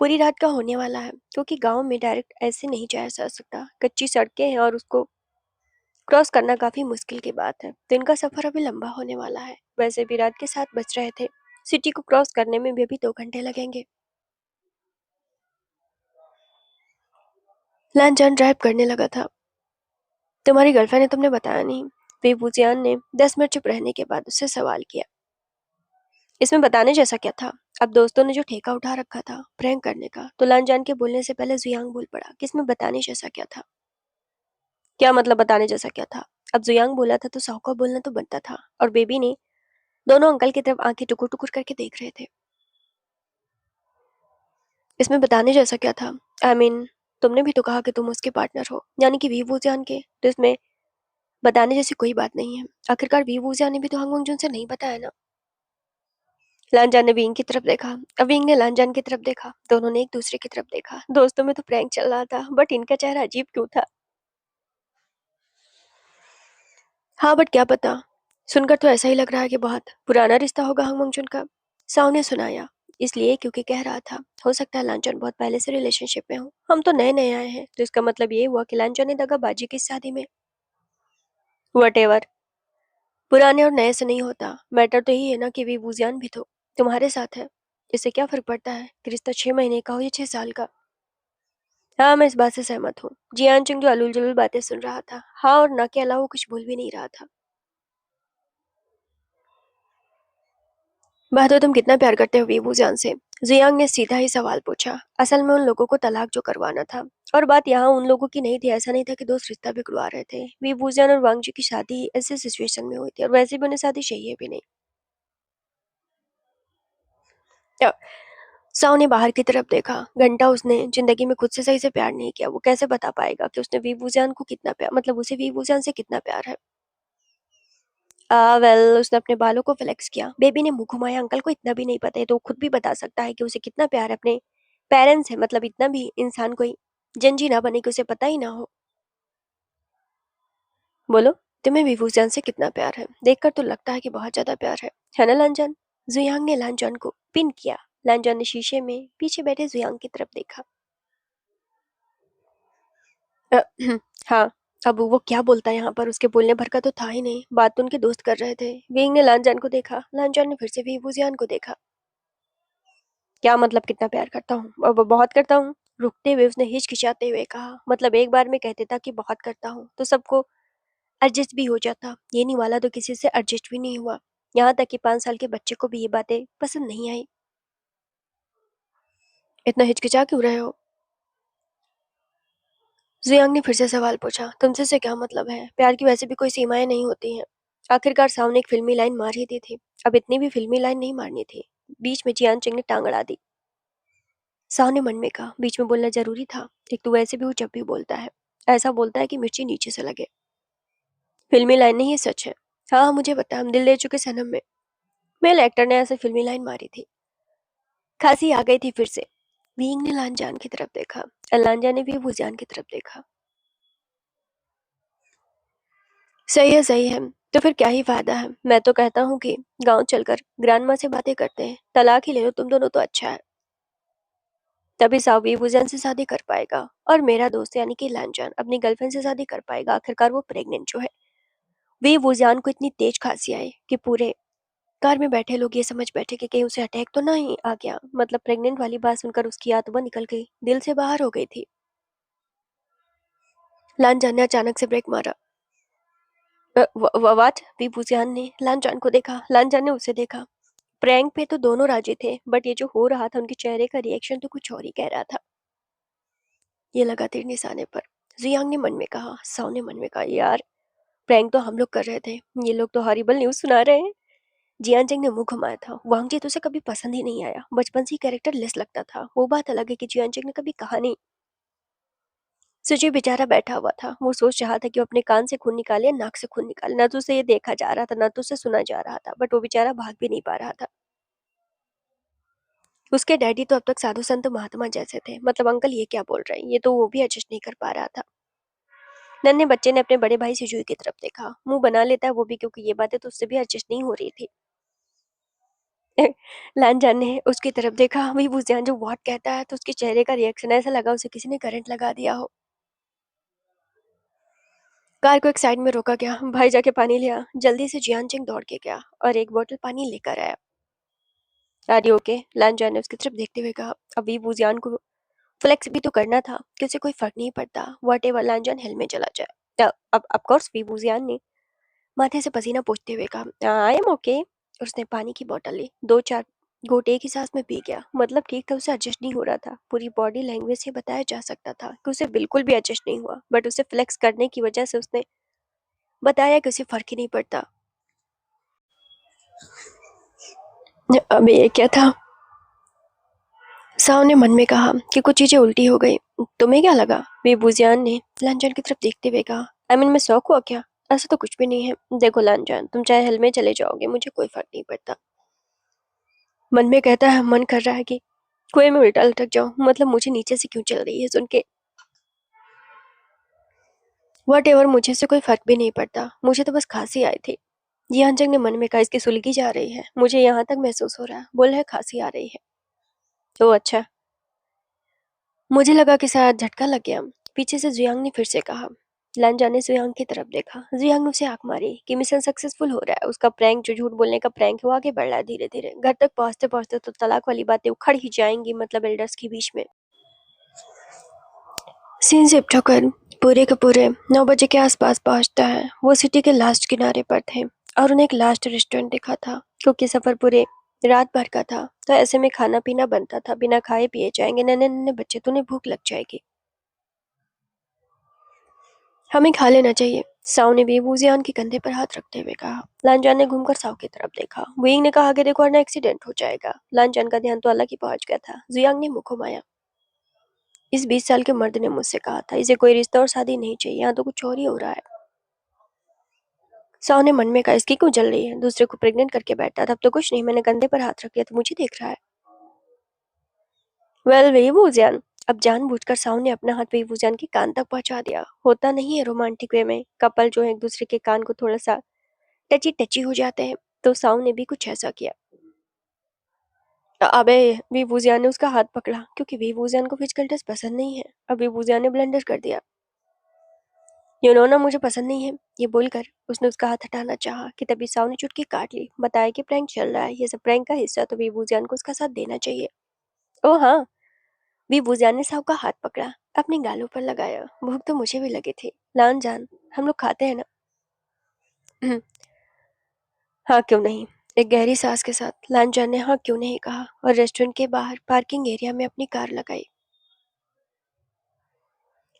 पूरी रात का होने वाला है, क्योंकि गांव में डायरेक्ट ऐसे नहीं जाया जा सकता। कच्ची सड़कें हैं और उसको क्रॉस करना काफी मुश्किल की बात है। तो इनका सफर अभी लंबा होने वाला है। वैसे भी रात के 7 बज रहे थे। सिटी को क्रॉस करने में भी अभी 2 घंटे लगेंगे। लानजान ड्राइव करने लगा था। तुम्हारी गर्लफ्रेंड ने तुमने बताया नहीं? बेबूजियान ने 10 मिनट चुप रहने के बाद उससे सवाल किया। इसमें बताने जैसा क्या था? अब दोस्तों ने जो ठेका उठा रखा था प्रैंक करने का, तो लानजान के बोलने से पहले जुयांग बोल पड़ा कि इसमें बताने जैसा क्या था। क्या मतलब बताने जैसा क्या था? अब जुयांग बोला था तो साओ का बोलना तो बनता था। और बेबी ने दोनों अंकल की तरफ आंखें टुकुर टुकुर करके देख रहे थे। इसमें बताने जैसा क्या था? आई मीन, तुमने भी तो कहा कि तुम उसके पार्टनर हो, यानी कि वी वूजियान के। तो इसमें बताने जैसी कोई बात नहीं है। आखिरकार वी वूजियान ने भी तो हांग वंगजून से नहीं बताया ना। लानजान ने विंग की तरफ देखा, अब विंग ने लानजान की तरफ देखा। दोनों ने एक दूसरे की तरफ देखा। दोस्तों में तो प्रैंक चल रहा था, बट इनका चेहरा अजीब क्यों था? हाँ, बट क्या पता। सुनकर तो ऐसा ही लग रहा है कि बहुत पुराना रिश्ता होगा हांग वंगजून का। साव ने सुनाया, इसलिए क्योंकि कह रहा था हो सकता है लांचन बहुत पहले से रिलेशनशिप में हो। हम तो नए नए आए हैं, तो इसका मतलब ये हुआ कि लांचन ने दगाबाजी की इस शादी में। वट, पुराने और नए से नहीं होता। मैटर तो यही है ना कि वी वूजियान भी तो तुम्हारे साथ है। इससे क्या फर्क पड़ता है कि रिश्ता 6 महीने का हो या 6 साल का? हाँ, मैं इस बात से सहमत हूँ। जियान चिंग जो अलूल जलूल बातें सुन रहा था, हाँ और ना के अलावा कुछ बोल भी नहीं रहा था। बात, तो तुम कितना प्यार करते हो वी वूजियान से? जियांग ने सीधा ही सवाल पूछा। असल में उन लोगों को तलाक जो करवाना था, और बात यहाँ उन लोगों की नहीं थी। ऐसा नहीं था कि दोस्त रिश्ता बिगड़वा रहे थे। वी वूजियान और वांग जी की शादी ऐसे सिचुएशन में हुई थी, और वैसे भी उन्हें शादी चाहिए भी नहीं। साव ने बाहर की तरफ देखा। घंटा उसने जिंदगी में खुद से सही से प्यार नहीं किया। वो कैसे बता पाएगा कि उसने वीवूजान को कितना प्यार, मतलब उसे वीवूजान से कितना प्यार है? वेल, उसने अपने बालों को फ्लेक्स किया। बेबी ने मुंह घुमाया। अंकल को इतना भी नहीं पता है, तो वो खुद भी बता सकता है कि उसे कितना प्यार है अपने पेरेंट्स है। मतलब इतना भी इंसान कोई जंजी ना बने कि उसे पता ही ना हो। बोलो, तुम्हें वीवूजान से कितना प्यार है? देखकर तो लगता है कि बहुत ज्यादा प्यार है ना लांजन? जुयांग ने लांजन को पिन किया। लांजन ने शीशे में पीछे बैठे जुयांग की तरफ देखा। अ, हाँ, अब वो क्या बोलता है यहाँ पर? उसके बोलने भर का तो था ही नहीं। बात तो उनके दोस्त कर रहे थे। विंग ने लानजान को देखा। लानजान ने फिर से वीवूजियान को देखा। क्या मतलब कितना प्यार करता हूँ? अब बहुत करता हूँ। रुकते हुए उसने हिचकिचाते हुए कहा। मतलब एक बार में कह देता कि बहुत करता हूँ तो सबको एडजस्ट भी हो जाता। ये निवाला तो किसी से एडजस्ट भी नहीं हुआ, यहाँ तक कि 5 साल के बच्चे को भी ये बातें पसंद नहीं आई। इतना हिचकिचा क्यों रहे हो? जियांग ने फिर से सवाल पूछा। तुमसे से क्या मतलब है? प्यार की वैसे भी कोई सीमाएं नहीं होती हैं। आखिरकार सामने एक फिल्मी लाइन मार ही दी थी। अब इतनी भी फिल्मी लाइन नहीं मारनी थी। बीच में जियान चिंग ने टांग अड़ा दी। साव ने मन में कहा, बीच में बोलना जरूरी था। एक तो वैसे भी वो जब भी बोलता है ऐसा बोलता है कि मिर्ची नीचे से लगे। फिल्मी लाइन नहीं, ये सच है। हाँ हाँ, मुझे पता, हम दिल दे चुके सनम में मेल एक्टर ने ऐसे फिल्मी लाइन मारी थी। खांसी आ गई थी फिर से। वीइंग ने लानजान की तरफ देखा और लानजान ने भी वुजियान की तरफ देखा। सही है। तो फिर क्या ही फायदा है? मैं तो कहता हूँ कि गांव चलकर ग्रैंड माँ से बातें करते हैं, तलाक ही ले लो तुम दोनों तो अच्छा है। तभी सावी वुजियान से शादी कर पाएगा और मेरा दोस्त यानी कि लानजान अपनी गर्लफ्रेंड से शादी कर पाएगा। आखिरकार वो प्रेग्नेंट जो है। वे वुजियान को इतनी तेज खांसी आई कि पूरे कार में बैठे लोग ये समझ बैठे कि कहीं उसे अटैक तो नहीं आ गया। मतलब प्रेग्नेंट वाली बात सुनकर उसकी आत्मा निकल गई, दिल से बाहर हो गई थी। लानजान ने अचानक से ब्रेक मारा। व्हाट? वी वुजियान ने लानजान को देखा, लानजान ने उसे देखा। प्रैंक पे तो दोनों राजी थे, बट ये जो हो रहा था उनके चेहरे का रिएक्शन तो कुछ और ही कह रहा था। ये लगा तीर निशाने पर। जियांग ने मन में कहा, साव ने मन में कहा, यार प्रैंक तो हम लोग कर रहे थे, ये लोग तो हॉरिबल न्यूज सुना रहे हैं। जियान जिंग ने मुंह घुमाया था। वांग जी तो उसे कभी पसंद ही नहीं आया, बचपन से ही कैरेक्टर लेस लगता था। वो बात अलग है कि जियान जिंग ने कभी कहा नहीं। सुजी बेचारा बैठा हुआ था। वो सोच रहा था कि वो अपने कान से खून निकाले या नाक से खून निकाले। ना तो उसे ये देखा जा रहा था, ना तो उसे सुना जा रहा था, बट वो बेचारा भाग भी नहीं पा रहा था। उसके डैडी तो अब तक साधु संत महात्मा जैसे थे। मतलब अंकल ये क्या बोल रहे हैं, ये तो वो भी एडजस्ट नहीं कर पा रहा था। नन्हे बच्चे ने अपने बड़े भाई सिजुई की तरफ देखा। मुंह बना लेता है वो भी, क्योंकि ये बातें तो उससे भी एडजस्ट नहीं हो रही थी। लानजान ने उसकी तरफ देखा। वही बुझान जो व्हाट कहता है तो उसके चेहरे का रिएक्शन ऐसा लगा उसे किसी ने करंट लगा दिया हो। कार को एक साइड में रोका गया। भाई जाके पानी लिया। जल्दी से जियान चिंग दौड़ के गया और एक बोतल पानी लेकर आया। Are okay? लानजान ने उसकी तरफ देखते हुए कहा। अभी बुजियान को फ्लेक्स भी तो करना था कि उसे कोई फर्क नहीं पड़ता, वट एवर लानजान हिल में चला जाए। अब ऑफ कोर्स वीबूजियान ने माथे से पसीना पोंछते हुए कहा, आई एम ओके। उसने पानी की बोतल ली, 2-4 घोंटे एक ही सांस में पी गया। मतलब ठीक था, उसे एडजस्ट नहीं हो रहा था। पूरी बॉडी लैंग्वेज से बताया जा सकता था कि उसे बिल्कुल भी एडजस्ट नहीं हुआ, बट उसे फ्लेक्स करने की वजह से उसने बताया कि उसे फर्क ही नहीं पड़ता। अब ये क्या था? साव ने मन में कहा कि कुछ चीजें उल्टी हो गई। तुम्हें क्या लगा? बेबूजियान ने लांजान की तरफ देखते हुए कहा। आई मीन, मैं शौक हुआ क्या? ऐसा तो कुछ भी नहीं है। देखो लांजान, तुम चाहे हल में चले जाओगे, मुझे कोई फर्क नहीं पड़ता। मन में कहता है, मन कर रहा है कि कुएं में उल्टा लटक जाऊं। मतलब मुझे नीचे से क्यों चल रही है सुन के। वट एवर, मुझे से कोई फर्क भी नहीं पड़ता। मुझे तो बस खांसी आई थी। जियानजंग ने मन में कहा, इसकी सुलगी जा रही है, मुझे यहाँ तक महसूस हो रहा है। बोल है खांसी आ रही है। तो अच्छा, मुझे लगा कि शायद झटका लग गया। पीछे से जियांग ने फिर से कहा। लानजान ने जियांग की तरफ देखा। जियांग ने उसे आंख मारी कि मिशन सक्सेसफुल हो रहा है। उसका प्रैंक, जो झूठ बोलने का प्रैंक है, वो आगे बढ़ रहा है धीरे धीरे। घर तक पहुंचते पहुंचते तो तलाक वाली बातें उखड़ ही जाएंगी, मतलब एल्डर्स के बीच में। सीन शिफ्ट होकर पूरे के पूरे 9 बजे के आसपास पहुंचता है। वो सिटी के लास्ट किनारे पर थे और उन्हें एक लास्ट रेस्टोरेंट दिखा था। क्योंकि सफर पूरे रात भर का था, तो ऐसे में खाना पीना बनता था। बिना खाए पिए जाएंगे नन्हे नन्हे बच्चे, तो उन्हें भूख लग जाएगी। हमें खा लेना चाहिए, साव ने बेबूजियान के कंधे पर हाथ रखते हुए कहा। लानजान ने घूमकर साव की तरफ देखा। विंग ने कहा कि देखो वरना एक्सीडेंट हो जाएगा। लानजान का ध्यान तो अलग ही पहुंच गया था। जियांग ने मुंह घुमाया। इस 20 साल के मर्द ने मुझसे कहा था इसे कोई रिश्ता और शादी नहीं चाहिए, यहाँ तो कुछ और ही हो रहा है। साव ने मन में कहा, इसकी क्यों जल रही है? दूसरे को प्रेग्नेंट करके बैठा था। अब तो कुछ नहीं, मैंने कंधे पर हाथ रख दिया तो मुझे देख रहा है। वेल बेबूजियान। अब जानबूझकर साव ने अपना हाथ बेबूजियान के कान तक पहुंचा दिया। होता नहीं है रोमांटिक वे में कपल जो है एक दूसरे के कान को थोड़ा सा टची टची हो जाते हैं, तो साउ ने भी कुछ ऐसा किया। अबे, वीवूजियान ने उसका हाथ पकड़ा, क्योंकि वीवूजियान को फिजिकल टच पसंद नहीं है। अब वीवूजियान ने ब्लंडर कर दिया। यू नो ना, मुझे पसंद नहीं है। ये बोलकर उसने उसका हाथ हटाना चाहा कि तभी साउ ने चुटकी काट ली। बताया कि प्रैंक चल रहा है, ये सब प्रैंक का हिस्सा, तो वीवूजियान को उसका साथ देना चाहिए। ओ हाँ। वीवूजियान ने साउ का हाथ पकड़ा, अपने गालों पर लगाया। भूख तो मुझे भी लगी थी। लान जान, हम लोग खाते हैं ना? हाँ क्यों नहीं। एक गहरी सांस के साथ लांजान ने हाँ क्यों नहीं कहा और रेस्टोरेंट के बाहर पार्किंग एरिया में अपनी कार लगाई।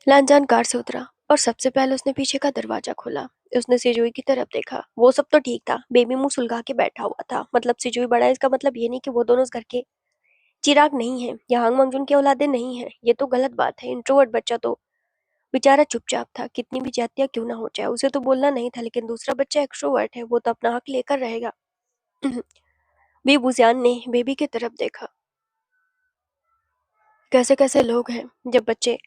लांजान कार से उतरा और सबसे पहले उसने पीछे का दरवाजा खोला। उसने सिजुई की तरफ देखा। वो सब तो ठीक था, बेबी मुंह सुलगा के बैठा हुआ था। मतलब सिजुई बड़ा है, इसका मतलब ये नहीं कि वो दोनों उस घर के चिराग नहीं है या हांग मंगजून की औलादे नहीं है। ये तो गलत बात है। इंट्रोवर्ट बच्चा तो बेचारा चुपचाप था। कितनी भी जातियां क्यों ना हो जाए, उसे तो बोलना नहीं था, लेकिन दूसरा बच्चा एक्सट्रोवर्ट है, वो तो अपना हक लेकर रहेगा। वी बुजियान ने बेबी की तरफ देखा। कैसे कैसे लोग हैं, जब बच्चे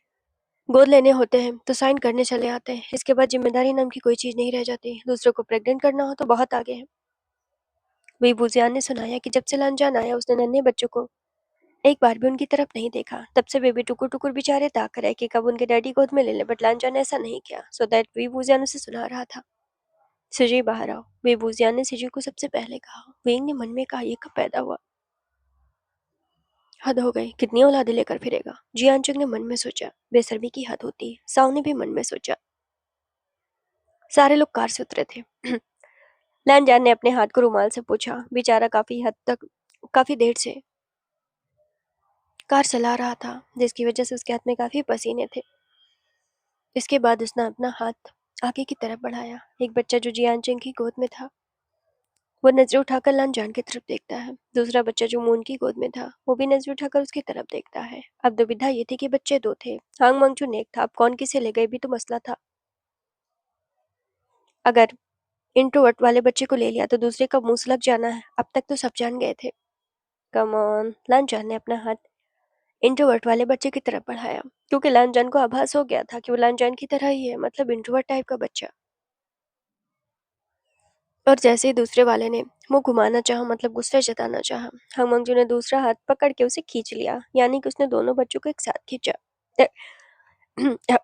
गोद लेने होते हैं तो साइन करने चले आते हैं, इसके बाद जिम्मेदारी नाम की कोई चीज नहीं रह जाती। दूसरों को प्रेग्नेंट करना हो तो बहुत आगे है। वी बुजियान ने सुनाया कि जब से लांजान आया उसने नन्हे बच्चों को एक बार भी उनकी तरफ नहीं देखा। तब से बेबी टुकुर टुकुर बेचारे ताक रहे कि कब उनके डैडी गोद में ले ले, बट लांजान ने ऐसा नहीं किया। सो दैट वी बुजियान उसे सुना रहा था। सिजी बाहर आओ, वी बुजियान ने सिजी को सबसे पहले कहा। वेंग ने मन में कहा, ये कब पैदा हुआ। हद हो गई, कितनी औलादे लेकर फिरेगा। जियानचंग ने मन में सोचा। बेशर्मी की हद होती। साव ने भी मन में सोचा। सारे लोग कार से उतरे थे। लैनजान ने अपने हाथ को रुमाल से पूछा। बेचारा काफी देर से कार चला रहा था, जिसकी वजह से उसके हाथ में काफी पसीने थे। इसके बाद उसने अपना हाथ आगे की तरफ बढ़ाया। एक बच्चा जो जियानचंग की गोद में था वो नजर उठाकर लानजान की तरफ देखता है। दूसरा बच्चा जो मून की गोद में था वो भी नजर उठाकर उसकी तरफ देखता है। अब दुविधा ये थी कि बच्चे दो थे। हांग मंगचू एक था, अब कौन किसे ले गए भी तो मसला था। अगर इंट्रोवर्ट वाले बच्चे को ले लिया तो दूसरे का मुंह सुलग जाना है। अब तक तो सब जान गए थे। कम ऑन, लानजान ने अपना हाथ इंट्रोवर्ट वाले बच्चे की तरफ बढ़ाया, क्योंकि लानजान को आभास हो गया था कि वो लानजान की तरह ही है, मतलब इंट्रोवर्ट टाइप का बच्चा। और जैसे ही दूसरे वाले ने मुंह घुमाना चाहा, मतलब गुस्सा जताना चाहा, हांग मंगजू ने दूसरा हाथ पकड़ के उसे खींच लिया, यानी कि उसने दोनों बच्चों को एक साथ खींचा।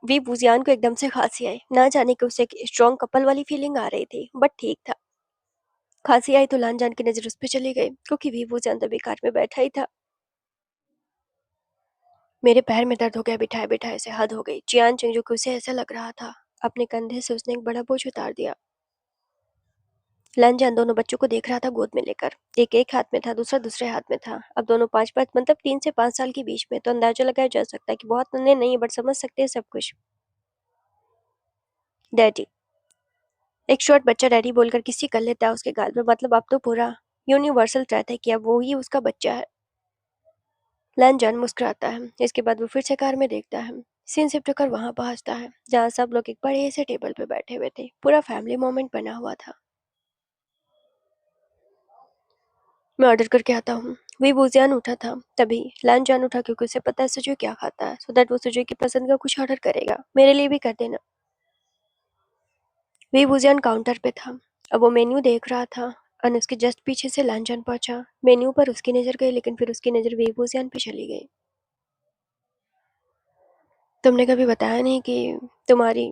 वी बुजियान को एकदम से खांसी आई। ना जाने कि उसे एक स्ट्रॉन्ग कपल वाली फीलिंग आ रही थी, बट ठीक था। खांसी आई तो लानजान की नजर उस पर चली गई, क्योंकि वी बुजियान तो बेकार में बैठा ही था। मेरे पैर में दर्द हो गया बिठाए बिठाए से, हद हो गई। चियान चिंगजू को उसे ऐसा लग रहा था। अपने कंधे से उसने एक बड़ा बोझ उतार दिया। लानजान दोनों बच्चों को देख रहा था गोद में लेकर। एक एक हाथ में था, दूसरा दूसरे हाथ में था। अब दोनों 5-5 मतलब 3 से 5 साल के बीच में, तो अंदाजा लगाया जा सकता है कि बहुत नन्हे नहीं, बट समझ सकते हैं सब कुछ। डैडी। एक शॉर्ट बच्चा डैडी बोलकर किसी कर लेता है उसके गाल पे, मतलब अब तो पूरा यूनिवर्सल ट्रेथ है कि अब वो ही उसका बच्चा है। लानजान मुस्कुराता है। इसके बाद वो फिर से कार में देखता है। सीन शिफ्ट होकर वहां पहुंचता है जहां सब लोग एक बड़े से टेबल पे बैठे हुए थे। पूरा फैमिली मोमेंट बना हुआ था। मैं ऑर्डर करके आता हूँ। वही बुजियान उठा था तभी लानजान उठा, क्योंकि उसे पता है सुजू क्या खाता है, सो दैट वो सुजू की पसंद का कुछ ऑर्डर करेगा। मेरे लिए भी कर देना। वही बुजियान काउंटर पे था। अब वो मेन्यू देख रहा था और उसके जस्ट पीछे से लानजान पहुंचा। मेन्यू पर उसकी नजर गई, लेकिन फिर उसकी नजर वही बुजियान पे चली गई। तुमने कभी बताया नहीं कि तुम्हारी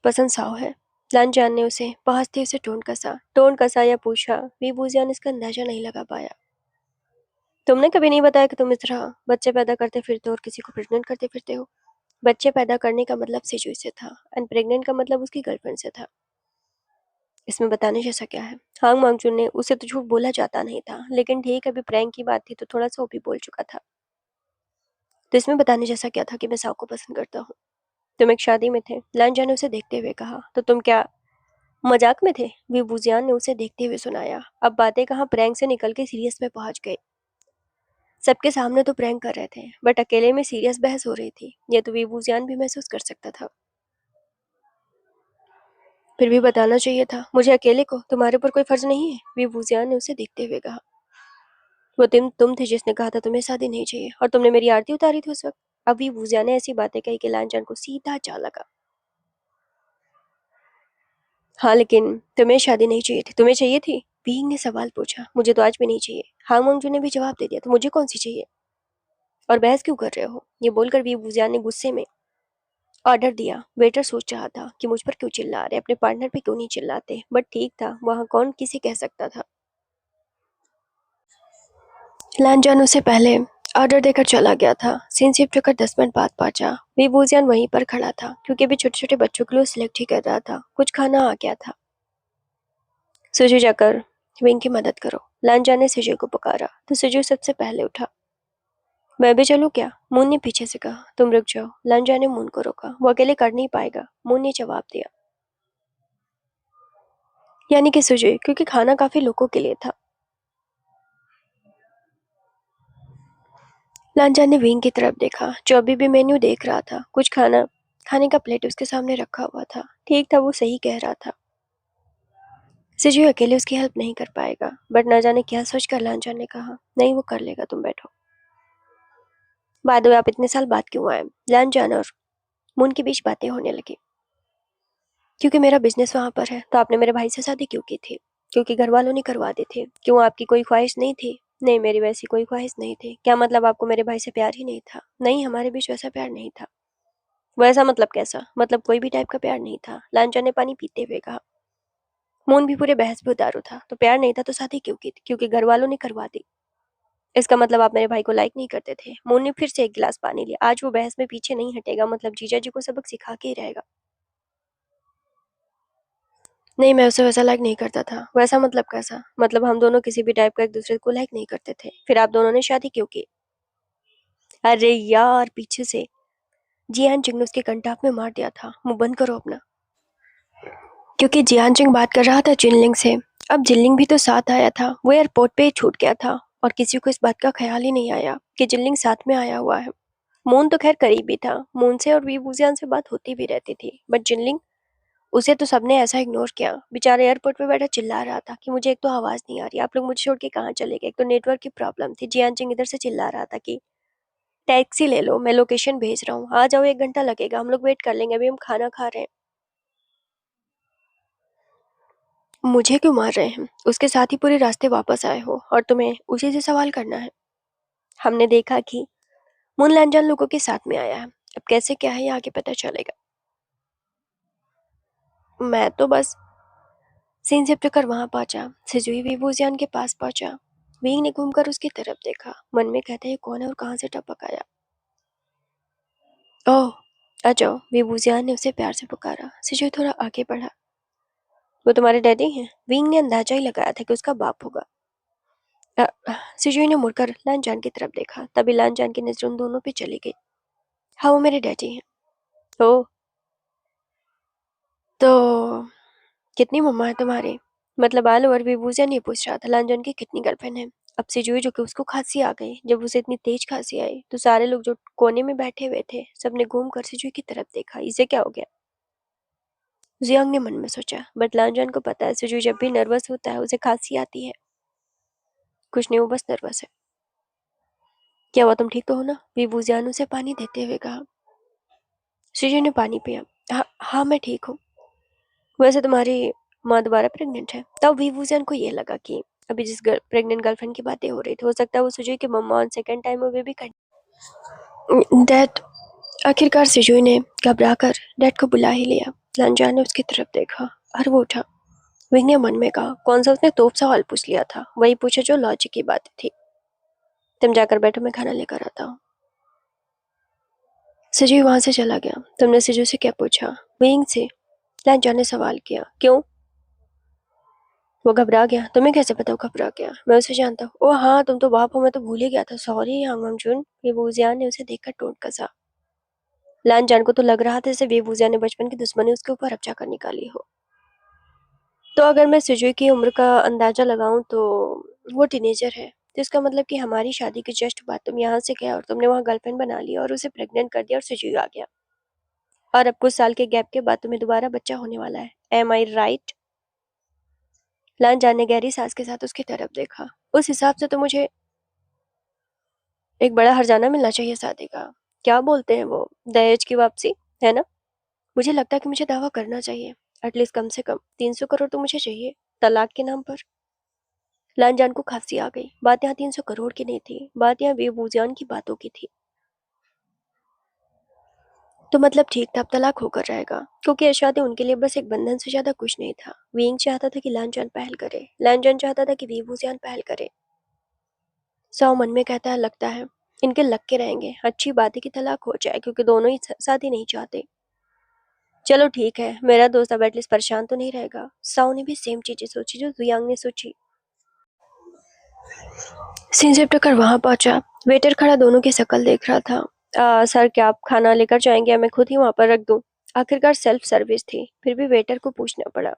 पसंद साव है। लानजान ने उसे पहुंचते उसे टोन कसा या पूछा। वही बुजियान इसका अंदाजा नहीं लगा पाया। तुमने कभी नहीं बताया कि तुम इस तरह बच्चे पैदा करते फिरते हो और किसी को प्रेग्नेंट करते फिरते हो। बच्चे पैदा करने का मतलब सिजुई से था, एंड प्रेग्नेंट का मतलब उसकी गर्लफ्रेंड से था। इसमें बताने जैसा क्या है। हांग मांगचुन ने उसे तो झूठ बोला जाता नहीं था, लेकिन ठीक अभी प्रैंक की बात थी तो थोड़ा सा वो भी बोल चुका था। तो इसमें बताने जैसा क्या था कि मैं साव को पसंद करता हूँ। तुम एक शादी में थे, लानजान ने उसे देखते हुए कहा। तो तुम क्या मजाक में थे, वी बुजियान ने उसे देखते हुए सुनाया। अब बातें कहाँ प्रैंक से निकल के सीरियस में पहुंच गए। सबके सामने तो प्रैंक कर रहे थे, बट अकेले में सीरियस बहस हो रही थी। ये तो वी बुजियान भी महसूस कर सकता था। फिर भी बताना चाहिए था मुझे अकेले को, तुम्हारे ऊपर कोई फर्ज नहीं है, वी बुजियान ने उसे देखते हुए कहा। वो तुम थे जिसने कहा था तुम्हें शादी नहीं चाहिए, और तुमने मेरी आरती उतारी थी उस वक्त। अब वी बुजियान ने ऐसी बातें कही कि लानजान को सीधा जा लगा। हाँ लेकिन तुम्हें शादी नहीं चाहिए थी, तुम्हें चाहिए थी, बीइंग ने सवाल पूछा। मुझे तो आज भी नहीं चाहिए, हांग मंगजू ने भी जवाब दे दिया। तो मुझे कौन सी चाहिए और बहस क्यों कर रहे हो। ये बोलकर वी बुजियान ने गुस्से में ऑर्डर दिया। वेटर सोच रहा था कि मुझ पर क्यों चिल्ला रहे, अपने पार्टनर पे क्यों नहीं चिल्लाते, बट ठीक था, वहां कौन किसे कह सकता था। लानजान उसे पहले ऑर्डर देकर चला गया था। सीन शिफ्ट होकर 10 मिनट बाद पहुंचा। वी बुजियान वहीं पर खड़ा था, क्योंकि अभी छोटे छोटे बच्चों के लिए सिलेक्ट ही कर रहा था। कुछ खाना आ गया था। सुजू जाकर विंग की मदद करो। लांजा ने सुजू को पुकारा तो सुजू सबसे पहले उठा। मैं भी चलूं क्या? मून ने पीछे से कहा। तुम रुक जाओ। लांजा ने मून को रोका। वो अकेले कर नहीं पाएगा, मून ने जवाब दिया। यानी कि सुजू, क्योंकि खाना काफी लोगों के लिए था। लांजा ने विंग की तरफ देखा, जो अभी भी मेन्यू देख रहा था। कुछ खाने का प्लेट उसके सामने रखा हुआ था। ठीक था, वो सही कह रहा था। सुजू अकेले उसकी हेल्प नहीं कर पाएगा, बट न जाने क्या सोचकर लांजा ने कहा, नहीं वो कर लेगा, तुम बैठो। बाद में आप इतने साल बाद क्यों आए? लांजान और मून के बीच बातें होने लगी। क्योंकि मेरा बिजनेस वहां पर है। तो आपने मेरे भाई से शादी क्यों की थी? क्योंकि घर वालों ने करवा दी थी। क्यों, आपकी कोई ख्वाहिश नहीं थी? नहीं, मेरी वैसी कोई ख्वाहिश नहीं थी। क्या मतलब आपको मेरे भाई से प्यार ही नहीं था? नहीं, हमारे बीच वैसा प्यार नहीं था। वैसा मतलब कैसा? मतलब कोई भी टाइप का प्यार नहीं था, लांचा ने पानी पीते हुए कहा। मून भी पूरे बहस में उतारू था। तो प्यार नहीं था तो शादी क्यों की थी? क्योंकि घर वालों ने करवा दी। इसका मतलब आप मेरे भाई को लाइक नहीं करते थे? मून ने फिर से एक गिलास पानी लिया। आज वो बहस में पीछे नहीं हटेगा, मतलब जीजा जी को सबक सिखा के ही रहेगा। नहीं, मैं उसे वैसा लाइक नहीं करता था। वैसा मतलब कैसा? मतलब हम दोनों किसी भी टाइप का एक दूसरे को लाइक नहीं करते थे। फिर आप दोनों ने शादी क्यों की? अरे यार, पीछे से जियान चिंग ने उसके कंटाप में मार दिया था। मुंह बंद करो अपना। क्योंकि जियान चिंग बात कर रहा था जिनलिंग से। अब जिनलिंग भी तो साथ आया था। वो एयरपोर्ट पे ही छूट गया था और किसी को इस बात का ख्याल ही नहीं आया कि जिनलिंग साथ में आया हुआ है। मून तो खैर करीब ही था। मून से और वी बुजियान से बात होती भी रहती थी, बट जिनलिंग, उसे तो सबने ऐसा इग्नोर किया। बेचारा एयरपोर्ट पे बैठा चिल्ला रहा था कि मुझे एक तो आवाज नहीं आ रही, आप लोग मुझे छोड़ के कहाँ चले गए। एक तो नेटवर्क की प्रॉब्लम थी। जियान चिंग इधर से चिल्ला रहा था कि टैक्सी ले लो, मैं लोकेशन भेज रहा हूँ, आ जाओ, 1 घंटा लगेगा, हम लोग वेट कर लेंगे, अभी हम खाना खा रहे हैं। मुझे क्यों मार रहे हैं? उसके साथ ही पूरे रास्ते वापस आए हो और तुम्हें उसी से सवाल करना है। हमने देखा कि मुन लैंजन लोगों के साथ में आया है। अब कैसे क्या है ये आगे पता चलेगा। मैं तो बस सीन शिफ्ट कर वहां पहुंचा। सिजुई विभूजियान के पास पहुंचा। विंग ने घूमकर उसकी तरफ देखा। मन में कहता है कौन है और कहां से टपक आया। ओह, आ जाओ, विभूजियान ने उसे प्यार से पुकारा। सिजुई थोड़ा आगे बढ़ा। वो तुम्हारे डैडी हैं? विंग ने अंदाजा ही लगाया था कि उसका बाप होगा। सिजुई ने मुड़कर लानजान की तरफ देखा। तभी लानजान की नजर उन दोनों पे चली गई। हाँ, वो मेरे डैडी हैं। ओह, तो कितनी मम्मा है तुम्हारी? मतलब आलू और विभूजिया नहीं पूछ रहा था लांजन की कितनी गर्लफ्रेंड है। अब सिजुई जो कि उसको खांसी आ गई। जब उसे इतनी तेज खांसी आई तो सारे लोग जो कोने में बैठे हुए थे सबने घूम कर सिजुई की तरफ देखा। इसे क्या हो गया? जियांग ने मन में सोचा, बट लांजन को पता है सिजुई जब भी नर्वस होता है उसे खांसी आती है। कुछ नहीं, वो बस नर्वस है। क्या हुआ, तुम ठीक तो हो ना? विभूजिया ने उसे पानी देते हुए कहा। सिजुई ने पानी पिया। हाँ हाँ, मैं ठीक हूँ। वैसे तुम्हारी माँ दोबारा प्रेग्नेंट है? तब विभूजन को ये लगा कि अभी जिस प्रेग्नेंट गर्लफ्रेंड की बातें हो रही थी, हो सकता है वो सुजुई की मम्मा ऑन सेकंड टाइम वो भी कर। डैड, आखिरकार सिजुई ने घबराकर डैड को बुला ही लिया। लंजा ने उसकी तरफ देखा और वो उठा। विंग ने मन में कहा, कौन सा उसने तोप सवाल पूछ लिया था? वही पूछे जो लॉजिक की बात थी। तुम जाकर बैठो, मैं खाना लेकर आता हूँ। सिजुई वहां से चला गया। तुमने सिजु से क्या पूछा? विंग से। लंजा ने सवाल किया। क्यों? वो घबरा गया। तुम्हें कैसे पता वो घबरा गया? मैं उसे जानता हूँ। ओह हाँ, तुम तो बाप हो, मैं तो भूल ही गया था, सॉरी हांगमंगजुन। बेबूजियान ने उसे देखकर टोन कसा। लान जान को तो लग रहा था जैसे बेबूजियान ने बचपन की दुश्मनी उसके ऊपर अब जाकर निकाली हो। तो अगर मैं सुजुई की उम्र का अंदाजा लगाऊं तो वो टीनेजर है। तो इसका मतलब कि हमारी शादी के जस्ट बाद तुम यहाँ से गए और तुमने वहाँ गर्लफ्रेंड बना लिया और उसे प्रेग्नेंट कर दिया और सुजुई आ गया। और अब कुछ साल के गैप के बाद तुम्हें दोबारा बच्चा होने वाला है। एम आई राइट? लान जान ने गहरी सांस के साथ उसकी तरफ देखा। उस हिसाब से तो मुझे एक बड़ा हर्जाना मिलना चाहिए शादी का। क्या बोलते हैं वो, दहेज की वापसी, है ना? मुझे लगता है कि मुझे दावा करना चाहिए। एटलीस्ट कम से कम 300 करोड़ तो मुझे चाहिए, तलाक के नाम पर। लानजान को खांसी आ गई। बात यहाँ 300 करोड़ की नहीं थी, बात यहाँ बेबूजान की बातों की थी। तो मतलब ठीक था, अब तलाक होकर रहेगा। क्योंकि ये शादी उनके लिए बस एक बंधन से ज्यादा कुछ नहीं था। विंग चाहता था कि लानजान पहल करे, लानजान चाहता था कि बेबूजान पहल करे। सौ मन में कहता है, लगता है इनके लग के रहेंगे। अच्छी बात है कि तलाक हो जाए, क्योंकि दोनों ही शादी नहीं चाहते। चलो ठीक है, मेरा दोस्त अब एटलीस्ट परेशान तो नहीं रहेगा। साउ ने भी सेम चीजें सोची जो जुयांग ने सोची। इंस्पेक्टर कर वहां पहुंचा। वेटर खड़ा दोनों की शक्ल देख रहा था। सर क्या आप खाना लेकर जाएंगे या मैं खुद ही वहां पर रख दूं? आखिरकार सेल्फ सर्विस थी, फिर भी वेटर को पूछना पड़ा।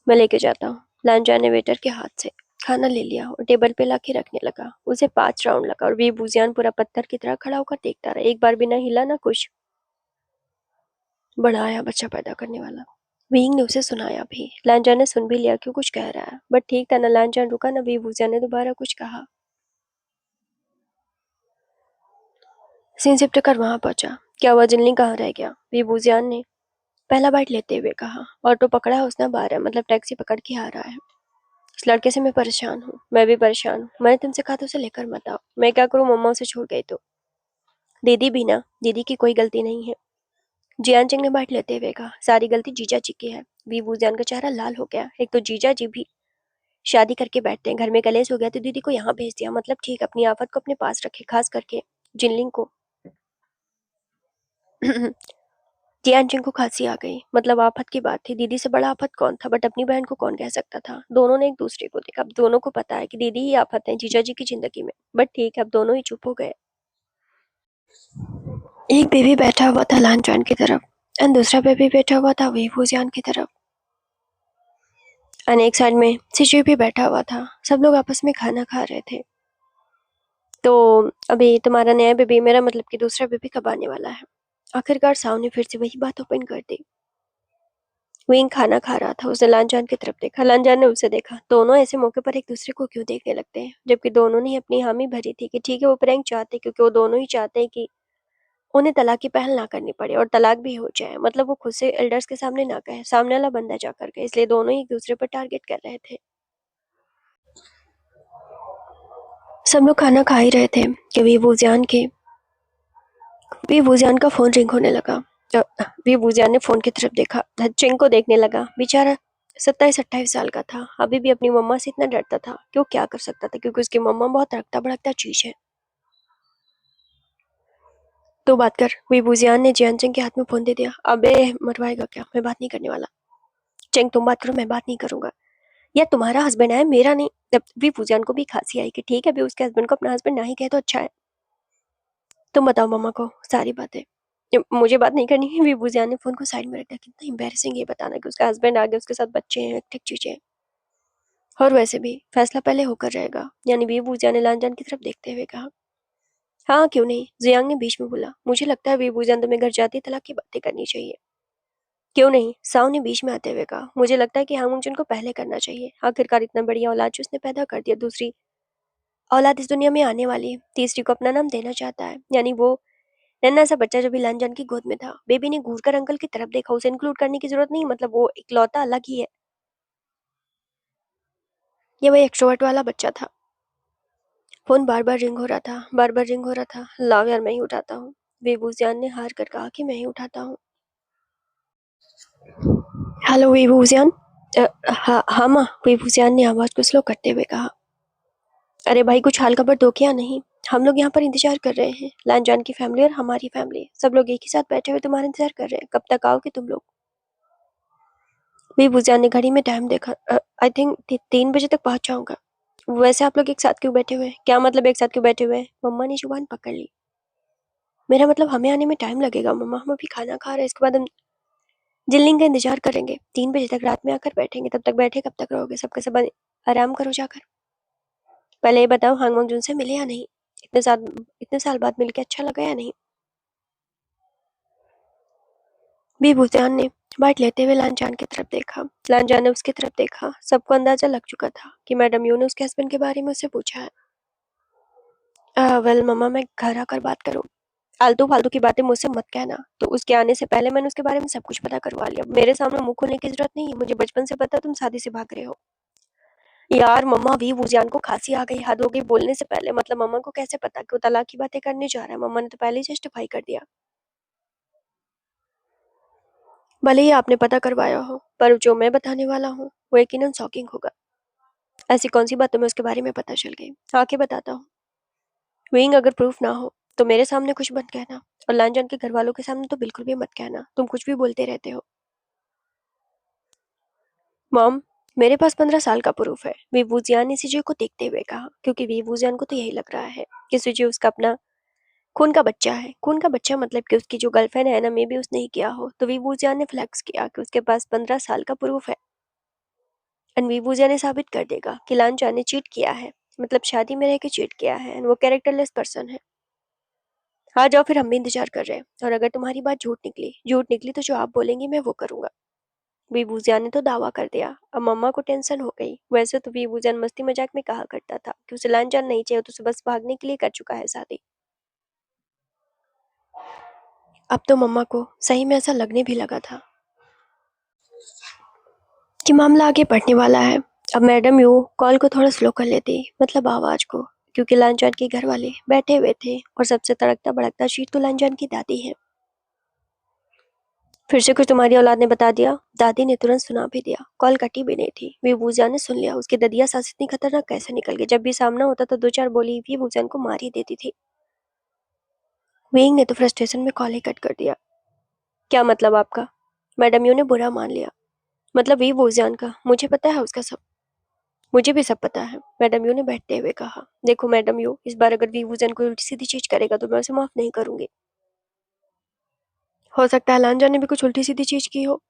मैं लेके जाता हूँ। लांजा ने वेटर के हाथ से खाना ले लिया और टेबल पे लाके रखने लगा। उसे 5 राउंड लगा और वी बुजियान पूरा पत्थर की तरह खड़ा होकर देखता रहा, एक बार भी ना हिला ना कुछ। बड़ा आया बच्चा पैदा करने वाला। वीइंग ने उसे सुनाया भी। लांजा ने सुन भी लिया कि कुछ कह रहा है, बट ठीक था, ना लांजान रुका ना वी बुजियान ने दोबारा कुछ कहा। इंस्पेक्टर कर वहां पहुंचा। क्या हुआ, जिनलिंग कहाँ रह गया? वी बुजियान ने पहला बाइट लेते हुए कहा। ऑटो पकड़ा है उसने, 12 मतलब टैक्सी पकड़ के आ रहा है। इस लड़के से मैं परेशान हूँ। मैं भी परेशान हूँ। मैंने तुमसे कहा था उसे लेकर मत आओ। मैं क्या करूँ, मम्मा उसे छोड़ गई तो। दीदी भी ना, दीदी की कोई गलती नहीं है। जियान चिंग ने बाइट लेते हुए कहा। सारी गलती जीजा जी की है। वी बुजियान का चेहरा लाल हो गया। एक तो जीजा जी भी शादी करके बैठते हैं, घर में कलेश हो गया तो दीदी को यहाँ भेज दिया। मतलब ठीक, अपनी आफत को अपने पास रखे, खास करके जिनलिंग को। जियानचिंग को खांसी आ गई। मतलब आफत की बात थी, दीदी से बड़ा आफत कौन था, बट अपनी बहन को कौन कह सकता था। दोनों ने एक दूसरे को देखा। अब दोनों को पता है कि दीदी ही आफत है जीजा जी की जिंदगी में, बट ठीक है, अब दोनों ही चुप हो गए। एक बेबी बैठा हुआ था लानचान की तरफ और दूसरा बेबी बैठा हुआ था वी फूजियान की तरफ। और एक साइड में सिचुई भी बैठा हुआ था। सब लोग आपस में खाना खा रहे थे। तो अभी तुम्हारा नया बेबी, मेरा मतलब कि दूसरा बेबी कब आने वाला है? आखिरकार साव ने फिर से वही बात ओपन कर दी। विंग खाना खा रहा था। उसने लांजान की तरफ देखा, लांजान ने उसे देखा। दोनों ऐसे मौके पर एक दूसरे को क्यों देखने लगते हैं, जबकि दोनों ने अपनी हामी भरी थी कि ठीक है वो प्रैंक चाहते, क्योंकि वो दोनों ही चाहते हैं कि उन्हें तलाक की पहल ना करनी पड़े और तलाक भी हो जाए। मतलब वो खुद से एल्डर्स के सामने ना कहे, सामने वाला बंदा जा करके। इसलिए दोनों ही एक दूसरे पर टारगेट कर रहे थे। सब लोग खाना खा ही रहे थे कि वी बुजियान का फोन रिंग होने लगा। वी बुजियान ने फोन की तरफ देखा। चिंग को देखने लगा। बेचारा 27-28 साल का था, अभी भी अपनी मम्मा से इतना डरता था कि वो क्या कर सकता था, क्योंकि उसकी मम्मा बहुत तड़कता भड़कता चीज है। तो बात कर। वी बुजियान ने जियान चिंग के हाथ में फोन दे दिया। अबे मरवाएगा क्या, मैं बात नहीं करने वाला। चिंग तुम बात करो, मैं बात नहीं करूंगा। या तुम्हारा हस्बैंड है, मेरा नहीं। तब वी बुजियान को भी खांसी आई कि ठीक है, अभी उसके हस्बैंड को अपना हस्बैंड ना ही कहे तो अच्छा है। तुम बताओ मम्मा को सारी बातें। मुझे बात नहीं करनी है। वीबू जान ने फोन को साइड में रख दिया। कितना एम्बैरेसिंग ये बताना कि उसका हस्बैंड आ गया, उसके साथ बच्चे हैं, ठीक चीजें। और वैसे भी फैसला पहले होकर रहेगा। यानी वीबू जान ने लानजान की तरफ देखते हुए कहा। हाँ क्यों नहीं, जियांग ने बीच में बोला। मुझे लगता है वीबू जान तुम्हें घर जाती तलाक की बातें करनी चाहिए। क्यों नहीं, साव ने बीच में आते हुए कहा। मुझे लगता है कि हांगमुंगचुन को पहले करना चाहिए। आखिरकार इतना बढ़िया औलाद जो उसने पैदा कर दिया, दूसरी औलाद इस दुनिया में आने वाली, तीसरी को अपना नाम देना चाहता है। यानी वो नन्हा सा बच्चा जो भी लांजान की गोद में था। बेबी ने घूरकर अंकल की तरफ देखा। उसे इंक्लूड करने की जरूरत नहीं, मतलब वो इकलौता अलग ही है। ये वही एक्सट्रोवर्ट वाला बच्चा था। फोन बार बार रिंग हो रहा था, बार बार रिंग हो रहा था। लाओ यार मैं ही उठाता हूँ। बेबूजियान ने हार कर कहा कि मैं ही उठाता हूँ। हेलो बेबूजियान। हाँ हाँ माँ, बेबूजियान ने आवाज को स्लो करते हुए कहा। अरे भाई कुछ हाल खबर दो, क्या नहीं? हम लोग यहाँ पर इंतजार कर रहे हैं। लांजान की फैमिली और हमारी फैमिली, सब लोग एक ही साथ बैठे हुए तुम्हारा इंतजार कर रहे हैं। कब तक आओगे तुम लोग? बेबूजियान ने घड़ी में टाइम देखा। आई थिंक 3 बजे तक पहुंच जाऊंगा। वैसे आप लोग एक साथ क्यों बैठे हुए हैं? क्या मतलब एक साथ क्यों बैठे हुए हैं? मम्मा ने जुबान पकड़ ली। मेरा मतलब हमें आने में टाइम लगेगा मम्मा, हम अभी खाना खा रहे हैं, इसके बाद हम जिल्लिंग का इंतजार करेंगे। 3 बजे तक रात में आकर बैठेंगे। तब तक बैठे कब तक रहोगे? सबके सब आराम करो जाकर। पहले ये बताओ हांगमंग जुन से मिले या नहीं? इतने साल बाद मिलके अच्छा लगा या नहीं? बेबूजियान ने बाइट लेते हुए लांजान की तरफ देखा। लांजान ने उसकी तरफ देखा। सबको अंदाजा लग चुका था कि मैडम यू ने उसके हस्बैंड के बारे में उससे पूछा है। वेल मम्मा, मैं घर आकर बात करूँ? आलतू फालतू की बातें मुझसे मत कहना। तो उसके आने से पहले मैंने उसके बारे में सब कुछ पता करवा लिया। मेरे सामने मुंह खोलने की जरूरत नहीं है। मुझे बचपन से पता है तुम शादी से भाग रहे हो। यार मम्मा, अभी वुजियान को खांसी आ गई, हद हो गई बोलने से पहले। मतलब मम्मा को कैसे पता कि वो तलाक की बातें करने जा रहा है? मम्मा ने तो पहले ही जस्टिफाई कर दिया। भले ही आपने पता करवाया हो, पर जो मैं बताने वाला हूँ वो यकीनन शॉकिंग होगा। ऐसी कौन सी बात तुम्हें उसके बारे में पता चल गई? आके बताता हूँ। विंग, अगर प्रूफ ना हो तो मेरे सामने कुछ मत कहना। और लांजान के घर वालों के सामने तो बिल्कुल भी मत कहना, तुम कुछ भी बोलते रहते हो। मॉम, मेरे पास 15 साल का प्रूफ है, वीवू जियान ने सीजे को देखते हुए कहा, क्योंकि वीवू जियान को तो यही लग रहा है कि सीजे उसका अपना खून का बच्चा है। खून का बच्चा मतलब कि उसकी जो गर्लफ्रेंड है ना, मे भी उसने ही किया हो। तो वीवू जियान ने फ्लैक्स किया कि उसके पास 15 साल का प्रूफ है। एंड वीवू जियान ने साबित कर देगा कि लांचा ने चीट किया है, मतलब शादी में रह के चीट किया है, एंड वो कैरेक्टरलेस पर्सन है। आ जाओ, फिर हम भी इंतजार कर रहे हैं। और अगर तुम्हारी बात झूठ निकली तो जो आप बोलेंगी मैं वो करूंगा। वीबूजिया ने तो दावा कर दिया। अब मम्मा को टेंशन हो गई। वैसे तो वीबूजान मस्ती मजाक में कहा करता था कि उसे लांजान नहीं चाहिए, तो उसे बस भागने के लिए कर चुका है शादी। अब तो मम्मा को सही में ऐसा लगने भी लगा था कि मामला आगे बढ़ने वाला है। अब मैडम यू कॉल को थोड़ा स्लो कर लेती, मतलब आवाज को, क्योंकि लांजान के घर वाले बैठे हुए थे और सबसे तड़कता भड़कता चीज तो लांजान की दादी है। फिर से कुछ तुम्हारी औलाद ने बता दिया? दादी ने तुरंत सुना भी दिया। कॉल कटी भी नहीं थी। वीबूजान ने सुन लिया। उसकी ददिया सास इतनी खतरनाक कैसे निकल गई? जब भी सामना होता तो दो चार बोली वीबूजान को मार ही देती थी। वेइंग ने तो फ्रस्ट्रेशन में कॉल ही कट कर दिया। क्या मतलब आपका? मैडम यू ने बुरा मान लिया। मतलब वीबूजान का? मुझे पता है उसका सब। मुझे भी सब पता है, मैडम यू ने बैठते हुए कहा। देखो मैडम यू, इस बार अगर वीबूजान कोई उल्टी सीधी चीज करेगा तो मैं उसे माफ नहीं करूंगी। हो सकता है लांजा ने भी कुछ उल्टी सीधी चीज की हो।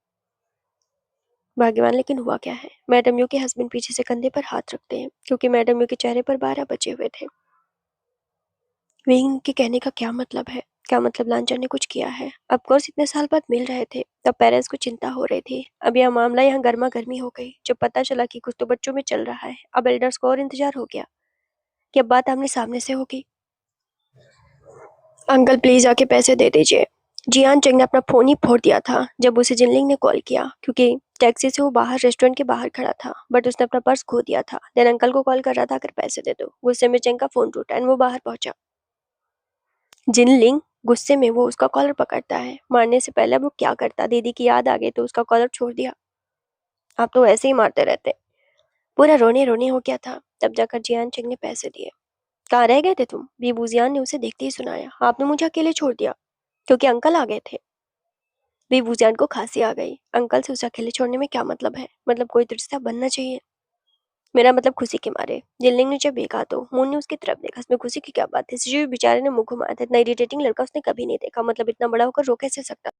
भाग्यवान, लेकिन हुआ क्या है? मैडम यू के हस्बैंड पीछे से कंधे पर हाथ रखते हैं, क्योंकि मैडम यू के चेहरे पर 12 बचे हुए थे। विंग के कहने का क्या मतलब है? क्या मतलब लांचा ने कुछ किया है? ऑफ कोर्स इतने साल बाद मिल रहे थे, तब पेरेंट्स को चिंता हो रही थी। अब यह मामला यहाँ गर्मा गर्मी हो गई जब पता चला कि कुछ तो बच्चों में चल रहा है। अब एल्डर्स को और इंतजार हो गया कि अब बात आमने सामने से होगी। अंकल प्लीज आके पैसे दे दीजिए। जियान चंग ने अपना फोन ही फोड़ दिया था जब उसे जिनलिंग ने कॉल किया, क्योंकि टैक्सी से वो बाहर रेस्टोरेंट के बाहर खड़ा था, बट उसने अपना पर्स खो दिया था। देन अंकल को कॉल कर रहा था, अगर पैसे दे दो। गुस्से में चंग का फोन टूटा एंड वो बाहर पहुंचा। जिनलिंग गुस्से में वो उसका कॉलर पकड़ता है। मारने से पहले वो क्या करता? दीदी की याद आ गई तो उसका कॉलर छोड़ दिया। आप तो ऐसे ही मारते रहते। पूरा रोने रोने हो गया था। तब जाकर जियान चंग ने पैसे दिए। कहाँ रह गए थे तुम? बीबूजियान ने उसे देखते ही सुनाया। आपने मुझे अकेले छोड़ दिया क्योंकि अंकल आ गए थे। बीबूजान को खांसी आ गई। अंकल से उसे अकेले छोड़ने में क्या मतलब है? मतलब कोई तो रिश्ता बनना चाहिए। मेरा मतलब खुशी के मारे। जिनलिंग ने जब देखा तो मुन ने उसकी तरफ देखा। इसमें खुशी की क्या बात थी? सिजु बेचारे ने मुंह घुमाया था। इतना इरिटेटिंग लड़का उसने कभी नहीं देखा। मतलब इतना बड़ा होकर रो कैसे सकता?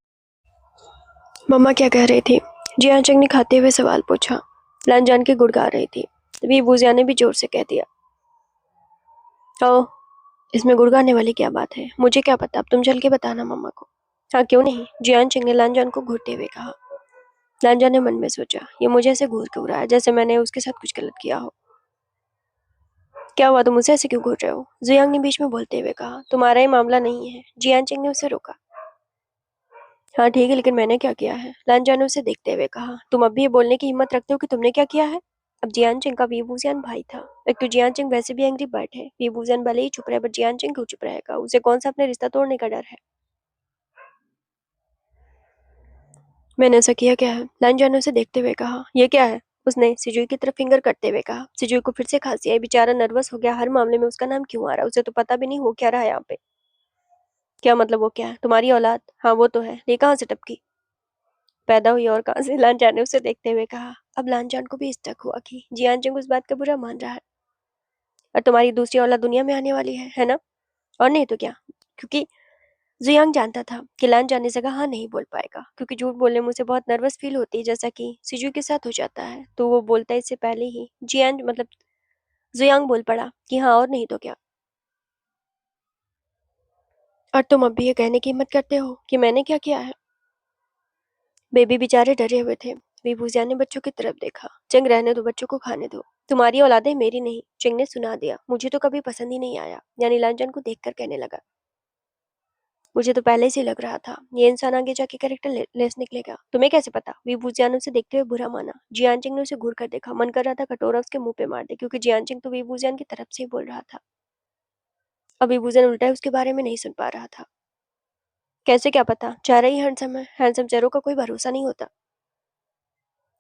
मम्मा क्या कह रही थी? जियान चंग ने खाते हुए सवाल पूछा। लांजान की गुड़गा रही थी। तभी बूजिया ने भी जोर से कह दिया, ओ, इसमें गुड़गाने वाली क्या बात है? मुझे क्या पता, अब तुम चल के बताना मम्मा को। हाँ क्यों नहीं, जियान चंग ने लांजान को घूरते हुए कहा। लांजा ने मन में सोचा, ये मुझे ऐसे घूर क्यों रहा है, जैसे मैंने उसके साथ कुछ गलत किया हो। क्या हुआ, तुम मुझे ऐसे क्यों घूर रहे हो? जियांग ने बीच में बोलते हुए कहा। तुम्हारा ये मामला नहीं है। जियान चिंग ने उसे रोका। हाँ ठीक है, लेकिन मैंने क्या किया है? लांजा ने उसे देखते हुए कहा। तुम अब भी ये बोलने की हिम्मत रखते हो कि तुमने क्या किया है? अब जियान चिंग का वीबूजियान भाई था। एक तो जियान चिंग वैसे भी एंग्री बर्ड है। वीबूजियान भले ही चुप रहे, बट जियान चिंग क्यों चुप रहेगा? उसे कौन सा अपने रिश्ता तोड़ने का डर है? मैंने ऐसा किया क्या है? लांजा ने उसे देखते हुए कहा। ये क्या है? उसने सिजुई की तरफ फिंगर करते हुए कहा। सिजुई को फिर से खांसी आई। बेचारा नर्वस हो गया। हर मामले में उसका नाम क्यों आ रहा है? उसे तो पता भी नहीं हो क्या रहा है यहाँ पे। क्या मतलब? वो क्या है? तुम्हारी औलाद? हाँ वो तो है, ये कहाँ से टपकी? पैदा हुई और कहाँ से? लांजान ने उसे देखते हुए कहा। अब लांजान को भी शक हुआ कि जियान चंग उस बात का बुरा मान रहा है। और तुम्हारी दूसरी औलाद दुनिया में आने वाली है ना? और नहीं तो क्या? क्योंकि जियांग जानता था कि लांजान इस जगह हाँ नहीं बोल पाएगा, क्योंकि झूठ बोलने में उसे बहुत नर्वस फील होती है, जैसा कि सिजू के साथ हो जाता है। तो वो बोलता है इससे पहले ही जियान मतलब जियांग बोल पड़ा कि हाँ और नहीं तो क्या। और तुम अब भी ये कहने की हिम्मत करते हो कि मैंने क्या किया है? बेबी बेचारे डरे हुए थे। विभूजिया ने बच्चों की तरफ देखा। चिंग, रहने दो, बच्चों को खाने दो। तुम्हारी औलादे मेरी नहीं। चिंग ने सुना दिया। मुझे तो कभी पसंद ही नहीं आया। यानी लांचन को देखकर कहने लगा। मुझे तो पहले से लग रहा था ये इंसान आगे जाके कैरेक्टर लेस निकलेगा। तुम्हें कैसे पता? विभूजिया ने उसे देखते हुए बुरा माना। जियान चिंग ने उसे घूर कर देखा। मन कर रहा था कटोरा उसके मुंह पे मार दे, क्योंकि जियान चिंग तो विभूजियान की तरफ से ही बोल रहा था। अब विभूजियान उल्टा ही उसके बारे में नहीं सुन पा रहा था। कैसे? क्या पता? चेहरा ही हैंडसम है। हैंडसम चेहरों का कोई भरोसा नहीं होता।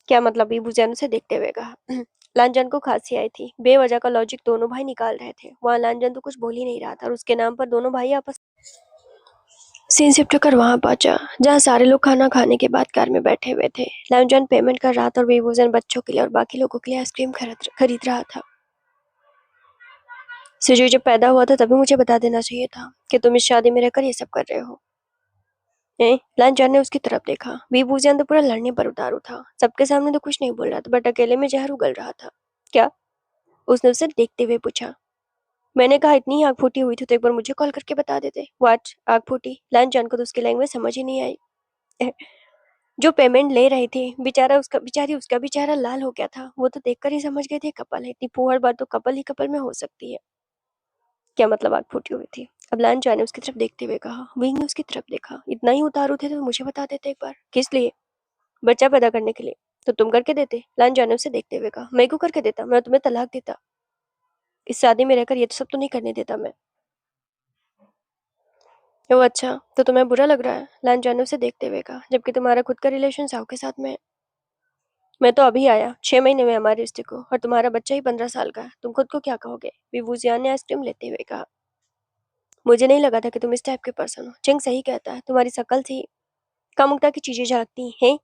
क्या मतलब? विभूजैन उसे देखते हुए कहा। लांजन को खांसी आई थी। बेवजह का लॉजिक दोनों भाई निकाल रहे थे। वहां लांजन तो कुछ बोल ही नहीं रहा था और उसके नाम पर दोनों भाई आपस सीन शिफ्ट होकर वहां पहुंचा जहां सारे लोग खाना खाने के बाद कार में बैठे हुए थे। लालचंद पेमेंट कर रहा था और विभूषण बच्चों के लिए और बाकी लोगों के लिए आइसक्रीम खरीद रहा था। सुजय जब पैदा हुआ था तभी मुझे बता देना चाहिए था कि तुम इस शादी में रहकर ये सब कर रहे हो। लालचंद ने उसकी तरफ देखा। विभूषण तो पूरा लड़ने पर उतारू था। सबके सामने तो कुछ नहीं बोल रहा था, बट अकेले में जहर उगल रहा था। क्या? उसने उसे देखते हुए पूछा। मैंने कहा इतनी आग फूटी हुई थी तो एक बार मुझे कॉल करके बता देते। व्हाट? आग फूटी? लालचंद को तो उसकी लैंग्वेज समझ ही नहीं आई। जो पेमेंट ले रहे थे उसका बेचारा लाल हो गया था। वो तो देखकर ही समझ गए थे कपल है। इतनी फूहड़ बात तो कपल ही कपल में हो सकती है। क्या मतलब आग फूटी हुई थी? अब लालचंद ने उसकी तरफ देखते हुए कहा। विंग ने उसकी तरफ देखा। इतना ही उतारू थे तो मुझे बता देते एक बार। किस लिए? बच्चा पैदा करने के लिए। तो तुम करके देते? लालचंद ने उसे देखते हुए कहा। मैं क्यों करके देता? मैं तुम्हें तलाक देता। इस शादी में रहकर ये तो सब तो नहीं करने देता मैं। ओह अच्छा, तो तुम्हें बुरा लग रहा है? लालचंद ने उसे देखते हुए कहा। जबकि तुम्हारा खुद का रिलेशन साहू के साथ में है। मैं तो अभी आया, 6 महीने में हमारे रिश्ते को, और तुम्हारा बच्चा ही 15 साल का है। तुम खुद को क्या कहोगे? विभूषियान ने आइसक्रीम लेते हुए कहा। मुझे नहीं लगा था कि तुम इस टाइप के पर्सन हो। चिंग सही कहता है, तुम्हारी शकल से ही कामुकता की चीजें झलकती हैं।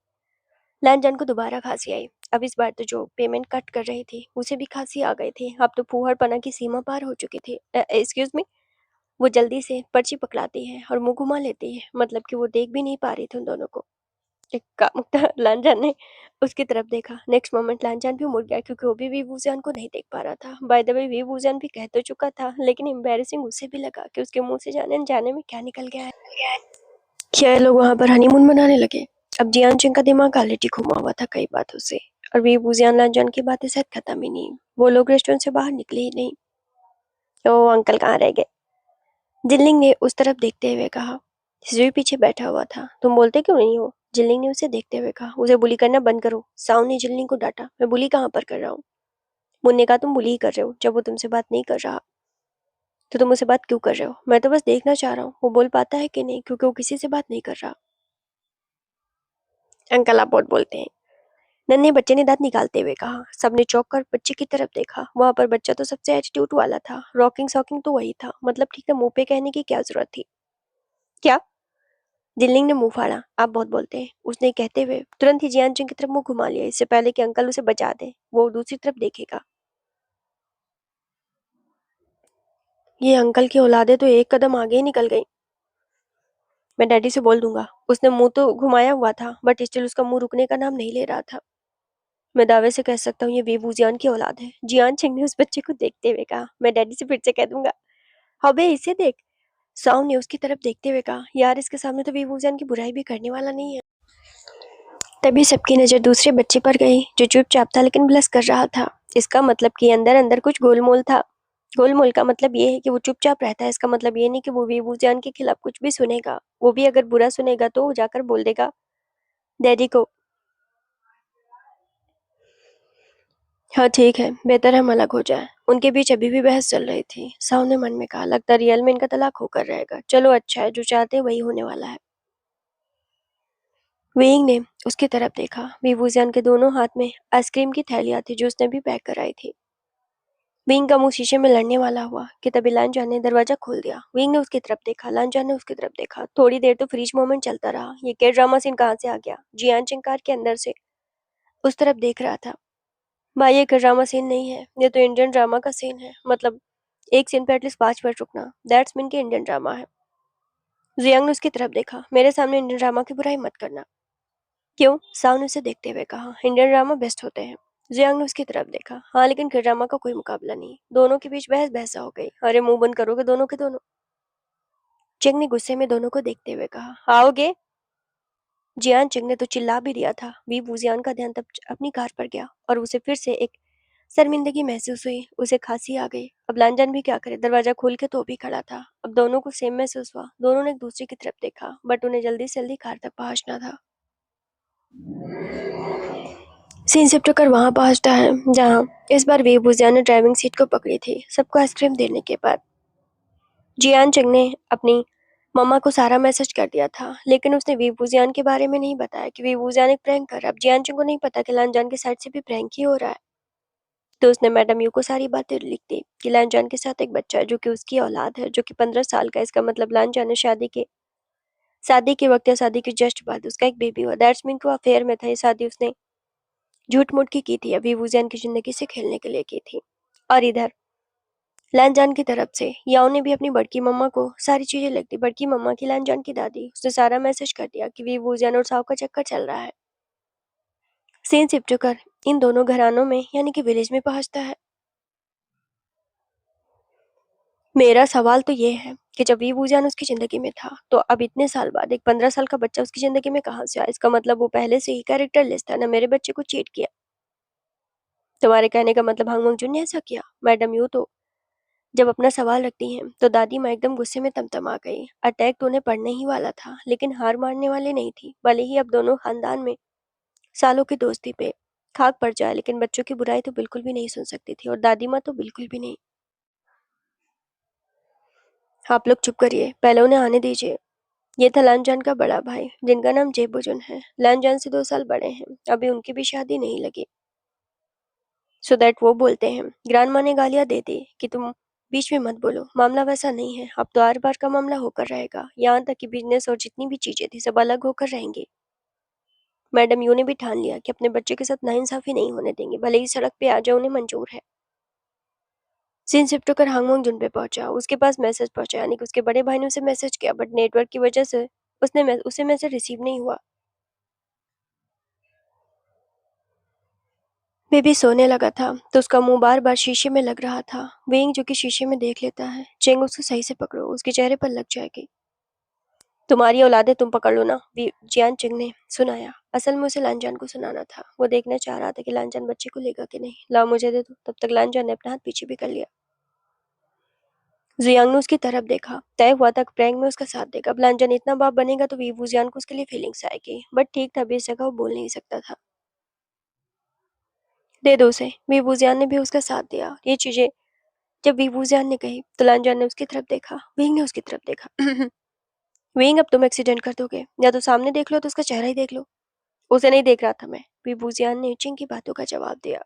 लालचंद को दोबारा खांसी आई। अब इस बार तो जो पेमेंट कट कर रही थी उसे भी खांसी आ गई थी। अब तो फूहड़पना की सीमा पार हो चुकी थी। Excuse me. वो जल्दी से पर्ची पकड़ाती है और मुंह घुमा लेती है, मतलब कि वो देख भी नहीं पा रही थी उन दोनों को। लालचंद ने उसकी तरफ देखा। नेक्स्ट मोमेंट लालचंद भी मुड़ गया क्योंकि वो भी विभूषण को नहीं देख पा रहा था। बाय द वे विभूषण भी कह तो चुका था, लेकिन एम्बैरेसिंग उसे भी लगा कि उसके मुंह से जाने अनजाने में क्या निकल गया है। क्या ये लोग वहां पर हनीमून मनाने लगे? अब जियान सिंह का दिमाग ऑलरेडी घुमा हुआ था कई बातों से, और विभूषण लालचंद की बातें शायद खत्म ही नहीं। वो लोग रेस्टोरेंट से बाहर निकले ही नहीं। ओ अंकल कहाँ रह गए? जिनलिंग ने उस तरफ देखते हुए कहा। सिजुई पीछे बैठा हुआ था। तुम बोलते क्यों नहीं हो? जिनलिंग ने उसे देखते हुए कहा। उसे बुली करना बंद करो। साउंड ने जिनलिंग को डांटा। मैं बुली कहाँ पर कर रहा हूँ? मुन्ने ने कहा तुम बुली ही कर रहे हो। जब वो तुमसे बात नहीं कर रहा तो तुम उसे बात क्यों कर रहे हो? मैं तो बस देखना चाह रहा हूँ वो बोल पाता है कि नहीं, क्योंकि वो किसी से बात नहीं कर रहा। अंकल आप बहुत बोलते हैं, नन्हे बच्चे ने दांत निकालते हुए कहा। सबने चौंक कर बच्चे की तरफ देखा। वहां पर बच्चा तो सबसे एटीट्यूड वाला था। रॉकिंग सॉकिंग तो वही था। मतलब ठीक है, मुंह पे कहने की क्या जरूरत थी? क्या? जिनलिंग ने मुंह फाड़ा। आप बहुत बोलते हैं, उसने कहते हुए तुरंत ही जियान चिंग की तरफ मुंह घुमा लिया, इससे पहले कि अंकल उसे बचा दे। वो दूसरी तरफ देखेगा। ये अंकल की औलादे तो एक कदम आगे ही निकल गई। मैं डैडी से बोल दूंगा। उसने मुंह तो घुमाया हुआ था, बट स्टिल उसका मुंह रुकने का नाम नहीं ले रहा था। मैं दावे से कह सकता हूँ ये बेबू जियान की औलाद है। जियान चिंग ने उस बच्चे को देखते हुए कहा। मैं डैडी से फिर से कह दूंगा। अबे इसे देख। साउ ने उसकी तरफ देखते हुए कहा। यार इसके सामने तो बेबू जियान की बुराई भी करने वाला नहीं है। तभी सबकी नजर दूसरे बच्चे पर गई जो चुपचाप था लेकिन ब्लश कर रहा था। इसका मतलब कि अंदर अंदर कुछ गोलमोल था। गोलमोल का मतलब ये है कि वो चुपचाप रहता है। इसका मतलब ये नहीं कि वो बेबू जान के खिलाफ कुछ भी सुनेगा। वो भी अगर बुरा सुनेगा तो जाकर बोल देगा डैडी को। हाँ ठीक है, बेहतर हम अलग हो जाए। उनके बीच अभी भी बहस चल रही थी। साउ ने मन में कहा, लगता है रियल में इनका तलाक होकर रहेगा। चलो अच्छा है, जो चाहते हैं वही होने वाला है। वेइंग ने उसकी तरफ देखा। विभूजियान के दोनों हाथ में आइसक्रीम की थैलियां थी जो उसने भी पैक कराई थी। विंग का मुंह शीशे में लड़ने वाला हुआ कि तभी लांचा ने दरवाजा खोल दिया। विंग ने उसकी तरफ देखा। लांचा ने उसकी तरफ देखा। थोड़ी देर तो फ्रीज मोमेंट चलता रहा। ये क्या ड्रामा सीन कहाँ से आ गया? जियान चिंकार के अंदर से उस तरफ देख रहा था। भाई ये ड्रामा सीन नहीं है, ये तो इंडियन ड्रामा का सीन है। मतलब एक सीन पे एटलीस्ट 5 मिनट रुकना, दैट्स मीन कि इंडियन ड्रामा है। जियांग ने उसकी तरफ देखा। मेरे सामने इंडियन ड्रामा की बुराई मत करना। क्यों? साव ने उसे देखते हुए कहा। इंडियन ड्रामा बेस्ट होते हैं। जियांग ने उसकी तरफ देखा। हाँ लेकिन किड ड्रामा का कोई मुकाबला नहीं। दोनों के बीच बहस बहसा हो गई। अरे मुंह बंद करोगे दोनों के दोनों? चिंग ने गुस्से में दोनों को देखते हुए कहा। आओगे? जियान चिंग ने तो चिल्ला भी दिया था। वी वुजियान का ध्यान तब अपनी कार पर गया और उसे फिर से एक शर्मिंदगी महसूस हुई। उसे खांसी आ गई। अब लांजन भी क्या करे, दरवाजा खोल के तो भी खड़ा था। अब दोनों को सेम महसूस हुआ। दोनों ने एक दूसरे की तरफ देखा, बट उन्हें जल्दी से जल्दी कार तक पहुंचना था। सीन शिफ्ट कर वहां पहुंचता है जहां इस बार वी बुजिया ने ड्राइविंग सीट को पकड़ी थी। सबको आइसक्रीम देने के बाद जियान चिंग ने अपनी मम्मा को सारा मैसेज कर दिया था, लेकिन उसने वी बुजियान के बारे में नहीं बताया कि वी बुजियान एक प्रैंक कर रहा है। अब जियान चिंग को नहीं पता कि लांजान की साइड से भी प्रैंक ही हो रहा है। तो उसने मैडम यू को सारी बातें लिख दी कि लांजान के साथ एक बच्चा है जो कि उसकी औलाद है, जो कि 15 साल का है। इसका मतलब लांजान ने शादी के शादी के वक्त या शादी के जस्ट बाद उसका एक बेबी हुआ। दैट्स मीन कि वो अफेयर में था। ये शादी उसने झूठ मूठ की थी, अभी वूजियान की जिंदगी से खेलने के लिए की थी। और इधर लानजान की तरफ से याओ ने भी अपनी बड़की मम्मा को सारी चीजें लिख दी। बड़की मम्मा की लानजान की दादी, उसने सारा मैसेज कर दिया कि वी वूजियान और साओ का चक्कर चल रहा है। सीन शिफ्ट होकर इन दोनों घरानों में यानी कि विलेज में पहुंचता है। मेरा सवाल तो ये है कि जब वी वूजियान उसकी जिंदगी में था तो अब इतने साल बाद एक 15 साल का बच्चा उसकी जिंदगी में कहाँ से आया? इसका मतलब वो पहले से ही कैरेक्टर लिस्ट था ना, मेरे बच्चे को चीट किया। तुम्हारे कहने का मतलब हांग मंग जुन ने ऐसा किया? मैडम यू तो जब अपना सवाल रखती हैं तो दादी माँ एकदम गुस्से में तमतमा गई। अटैक तो उन्हें पड़ने ही वाला था, लेकिन हार मानने वाले नहीं थी। भले ही अब दोनों खानदान में सालों की दोस्ती पे खाक पड़ जाए, लेकिन बच्चों की बुराई तो बिल्कुल भी नहीं सुन सकती थी, और दादी माँ तो बिल्कुल भी नहीं। आप लोग चुप करिए, पहले उन्हें आने दीजिए। ये था लानजान का बड़ा भाई, जिनका नाम जेबुजुन है। लानजान से 2 साल बड़े हैं, अभी उनकी भी शादी नहीं लगी। सो दैट वो बोलते हैं। ग्रांड माँ ने गालियां दे दी कि तुम बीच में मत बोलो, मामला वैसा नहीं है, अब तो आर बार का मामला होकर रहेगा। यहाँ तक कि बिजनेस और जितनी भी चीजें थी सब अलग होकर रहेंगी। मैडम यू ने भी ठान लिया कि अपने बच्चे के साथ नाइंसाफी नहीं होने देंगे, भले ही सड़क पे आ जाए उन्हें मंजूर है। सीन शिफ्ट होकर हांगमोंग जुन पे पहुंचा। उसके पास मैसेज पहुंचा, यानी कि उसके बड़े भाई ने उसे मैसेज किया, बट नेटवर्क की वजह से उसे मैसेज रिसीव नहीं हुआ। बेबी सोने लगा था तो उसका मुंह बार बार शीशे में लग रहा था। वेइंग जो कि शीशे में देख लेता है। चेंग उसको सही से पकड़ो, उसके चेहरे पर लग जाएगी। तुम्हारी औलादे तुम पकड़ लो ना, जियान चिंग ने सुनाया। असल में उसे लानजान को सुनाना था। वो देखना चाह रहा था कि लानजान बच्चे को लेगा कि नहीं। लाओ मुझे दे दो। तब तक लानजान ने अपना हाथ पीछे भी कर लिया। जियांग ने उसकी तरफ देखा। तय हुआ था प्रैंक में उसका साथ देगा। अब लानजान इतना बाप बनेगा तो वी जियान को उसके लिए फीलिंग्स आएगी, बट ठीक था, अभी इस जगह वो बोल नहीं सकता था। दे दो उसे। वी जियान ने भी उसका साथ दिया। ये चीजें जब वी जियान ने कही तो लानजान ने उसकी तरफ देखा। विंग ने उसकी तरफ देखा। विंग, अब तुम एक्सीडेंट कर दोगे, या तो सामने देख लो तो उसका चेहरा ही देख लो। उसे नहीं देख रहा था मैं, विभूजियान ने चिंग की बातों का जवाब दिया।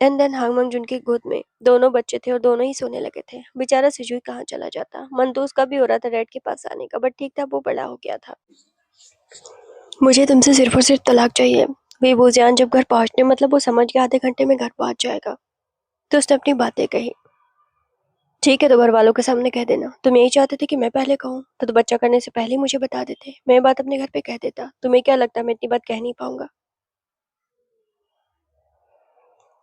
एंड देन हांगमंग जुन की गोद में दोनों बच्चे थे और दोनों ही सोने लगे थे। बेचारा सिजुई कहाँ चला जाता। मन तो उसका भी हो रहा था डैड के पास आने का, बट ठीक था, वो बड़ा हो गया था। मुझे तुमसे सिर्फ और सिर्फ तलाक चाहिए। विभूजियान जब घर पहुंचने, मतलब वो समझ गया आधे घंटे में घर पहुंच जाएगा, तो उसने अपनी बातें कही। ठीक है, तो घर वालों के सामने कह देना। तुम यही चाहते थे कि मैं पहले कहूँ, तो बच्चा करने से पहले मुझे बता देते, मैं बात अपने घर पे कह देता। तुम्हें क्या लगता है मैं इतनी बात कह नहीं पाऊंगा?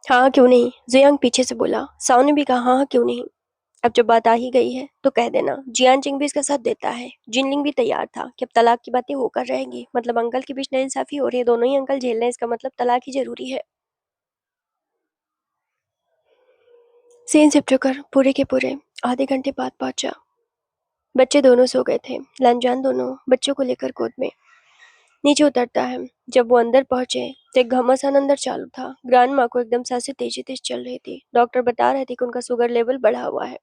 हाँ क्यों नहीं, जियांग पीछे से बोला। साओ ने भी कहा हाँ हाँ क्यों नहीं। अब जब बात आ ही गई है तो कह देना। जियान चिंग भी इसका साथ देता है। जिनलिंग भी तैयार था कि अब तलाक की बातें होकर रहेंगी, मतलब अंकल के बीच नाइंसाफी हो रही है, दोनों ही अंकल झेल रहे हैं, इसका मतलब तलाक ही जरूरी है। सीन शिफ्ट होकर पूरे के पूरे आधे घंटे बाद पहुंचा। बच्चे दोनों सो गए थे। लानजान दोनों बच्चों को लेकर गोद में नीचे उतरता है। जब वो अंदर पहुंचे तो एक घमासान अंदर चालू था। ग्रांड माँ को एकदम सांसें तेजी तेज चल रही थी। डॉक्टर बता रहे थे कि उनका शुगर लेवल बढ़ा हुआ है।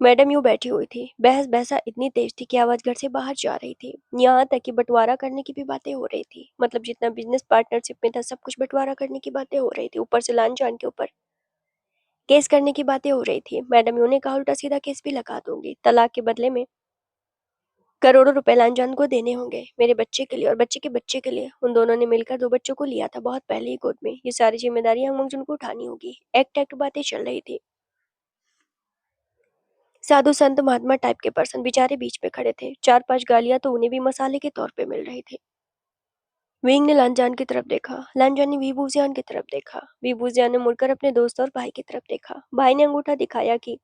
मैडम यूं बैठी हुई थी। बहस बहसा इतनी तेज थी कि आवाज घर से बाहर जा रही थी। यहाँ तक कि बंटवारा करने की भी बातें हो रही थी, मतलब जितना बिजनेस पार्टनरशिप में था सब कुछ बंटवारा करने की बातें हो रही थी। ऊपर से लानजान के ऊपर केस करने की बातें हो रही थी। मैडम यू ने कहा उल्टा सीधा केस भी लगा दूंगी, तलाक के बदले में करोड़ों रुपए लानजान को देने होंगे, मेरे बच्चे के लिए और बच्चे के बच्चे के लिए। उन दोनों ने मिलकर 2 बच्चों को लिया था बहुत पहले ही गोद में। ये सारी जिम्मेदारी हम मंगजून को उठानी होगी। एक्ट एक्ट बातें चल रही थी। साधु संत महात्मा टाइप के पर्सन बेचारे बीच में खड़े थे। 4-5 गालियां तो उन्हें भी मसाले के तौर पे मिल रही थी। विंग ने लानजान की तरफ देखा। लानजान ने वीबूजियान की तरफ देखा। वीबूजियान ने मुड़कर अपने दोस्त और भाई की तरफ देखा। भाई ने अंगूठा दिखाया कि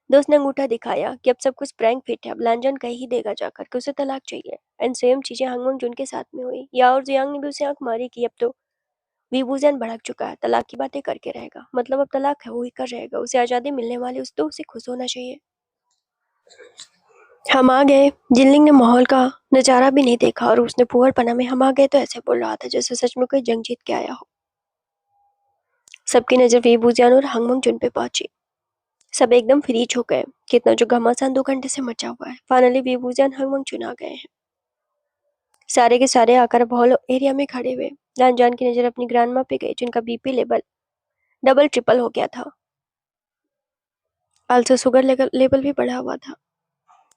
दोस्त ने अंगूठा दिखाया कि अब सब कुछ प्रैंक फिट है। अब लानजान कह ही देगा जाकर कि उसे तलाक चाहिए। एंड सेम चीजें हांगमंग जुन के साथ में हुई। या और जियांग ने भी उसे आंख मारी कि अब तो वीबूजियान भड़क चुका है, तलाक की बातें करके रहेगा, मतलब अब तलाक है वो ही कर रहेगा। उसे आजादी मिलने वाली, उस तो उसे खुश होना चाहिए। हम आ गए। जिनलिंग ने माहौल का नजारा भी नहीं देखा और उसने फुहड़पना में हम आ गए तो ऐसे बोल रहा था जैसे सच में कोई जंग जीत के आया हो। सबकी नजर वीबूजियान और हांगमंग जुन पे पहुंची। सब एकदम फ्रीज हो गए। कितना जो घमासान 2 घंटे से मचा हुआ है। फाइनली वीबूजियान हांगमंग जुन आ गए हैं। सारे के सारे आकर अब हॉल एरिया में खड़े हुए। लानजान की नजर अपनी ग्रैंडमा पे गई, जिनका बीपी लेवल डबल ट्रिपल हो गया था। आल्सो शुगर लेवल भी बढ़ा हुआ था।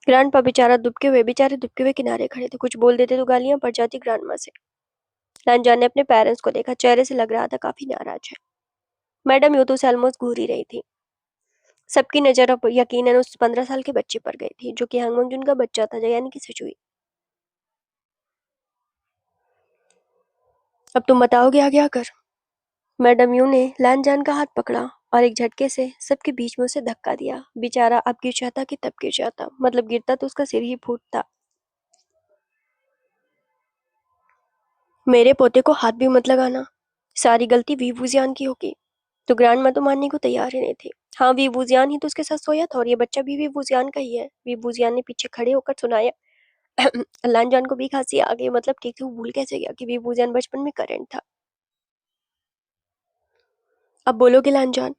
ग्रैंडपा बेचारे दुबके हुए किनारे खड़े थे। कुछ बोल देते तो गालियां पड़ जाती ग्रैंडमा से। लांजान ने अपने पेरेंट्स को देखा। चेहरे से लग रहा था काफी नाराज है। मैडम यूं तो उसे ऑलमोस्ट घूर ही रही थी। सबकी नजर अब यकीनन उस 15 साल के बच्चे पर गई थी, जो कि हांग मंगजून का बच्चा था, यानी कि सचुई। अब तुम बताओगे आगे आकर? मैडम यू ने लांजान का हाथ पकड़ा और एक झटके से सबके बीच में उसे धक्का दिया। बेचारा अब गिर जाता कि तब गिर जाता, मतलब गिरता तो उसका सिर ही फूटता। मेरे पोते को हाथ भी मत लगाना। सारी गलती वी वुजियान की होगी। तो ग्रैंडमा तो मानने को तैयार ही नहीं थी। हाँ, वी वुजियान ही तो उसके साथ सोया था और ये बच्चा भी वी वुजियान का ही है। वी वुजियान ने पीछे खड़े होकर सुनाया। लांजान को भी खांसी आ गई। मतलब ठीक से वो भूल कैसे गया कि वी वुजियान बचपन में करेंट था। अब बोलोगे लांजान?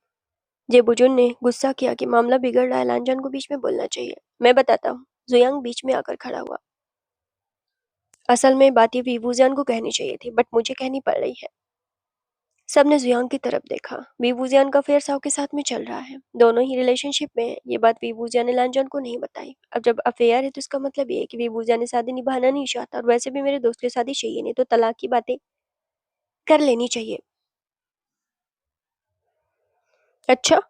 जेबुजुन ने गुस्सा किया कि मामला बिगड़ रहा है, लांजान को बीच में बोलना चाहिए। मैं बताता हूँ। जुयांग बीच में आकर खड़ा हुआ। असल में बात ये वीवूजियान को कहनी चाहिए थी, बट मुझे कहनी पड़ रही है। सबने जुयांग की तरफ देखा। वीवूजियान का अफेयर साव के साथ में चल रहा है। दोनों ही रिलेशनशिप में है। ये बात वीवूजियान ने लांजान को नहीं बताई। अब जब अफेयर है तो इसका मतलब ये है कि वीवूजियान ने शादी निभाना नहीं चाहता, और वैसे भी मेरे दोस्त की शादी चाहिए नहीं, तो तलाक की बातें कर लेनी चाहिए। अच्छा।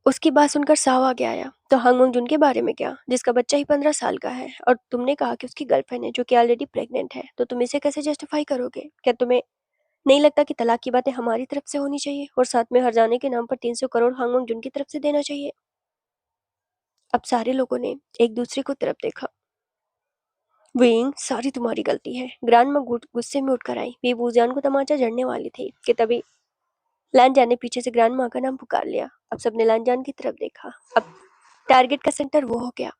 उसकी बात सुनकर साव आगे आया। तो हांग मंगजून के बारे में क्या, जिसका बच्चा ही 15 साल का है, और तुमने कहा कि उसकी गर्लफ्रेंड है जो कि ऑलरेडी प्रेग्नेंट है, तो तुम इसे कैसे जस्टिफाई करोगे? क्या तुम्हें नहीं लगता कि तलाक की बातें हमारी तरफ से होनी चाहिए, और साथ में हर जाने के नाम पर 300 करोड़ हांग मंगजून की तरफ से देना चाहिए? अब सारे लोगों ने एक दूसरे को तरफ देखा। विंग, सारी तुम्हारी गलती है। ग्रांड गुस्से में उठकर आई। वी वूजियान को तमाचा जड़ने वाली थी कि तभी लानजान ने पीछे से ग्रांड माँ का नाम पुकार लिया। अब सबने लानजान की तरफ देखा। अब टारगेट का सेंटर वो हो गया।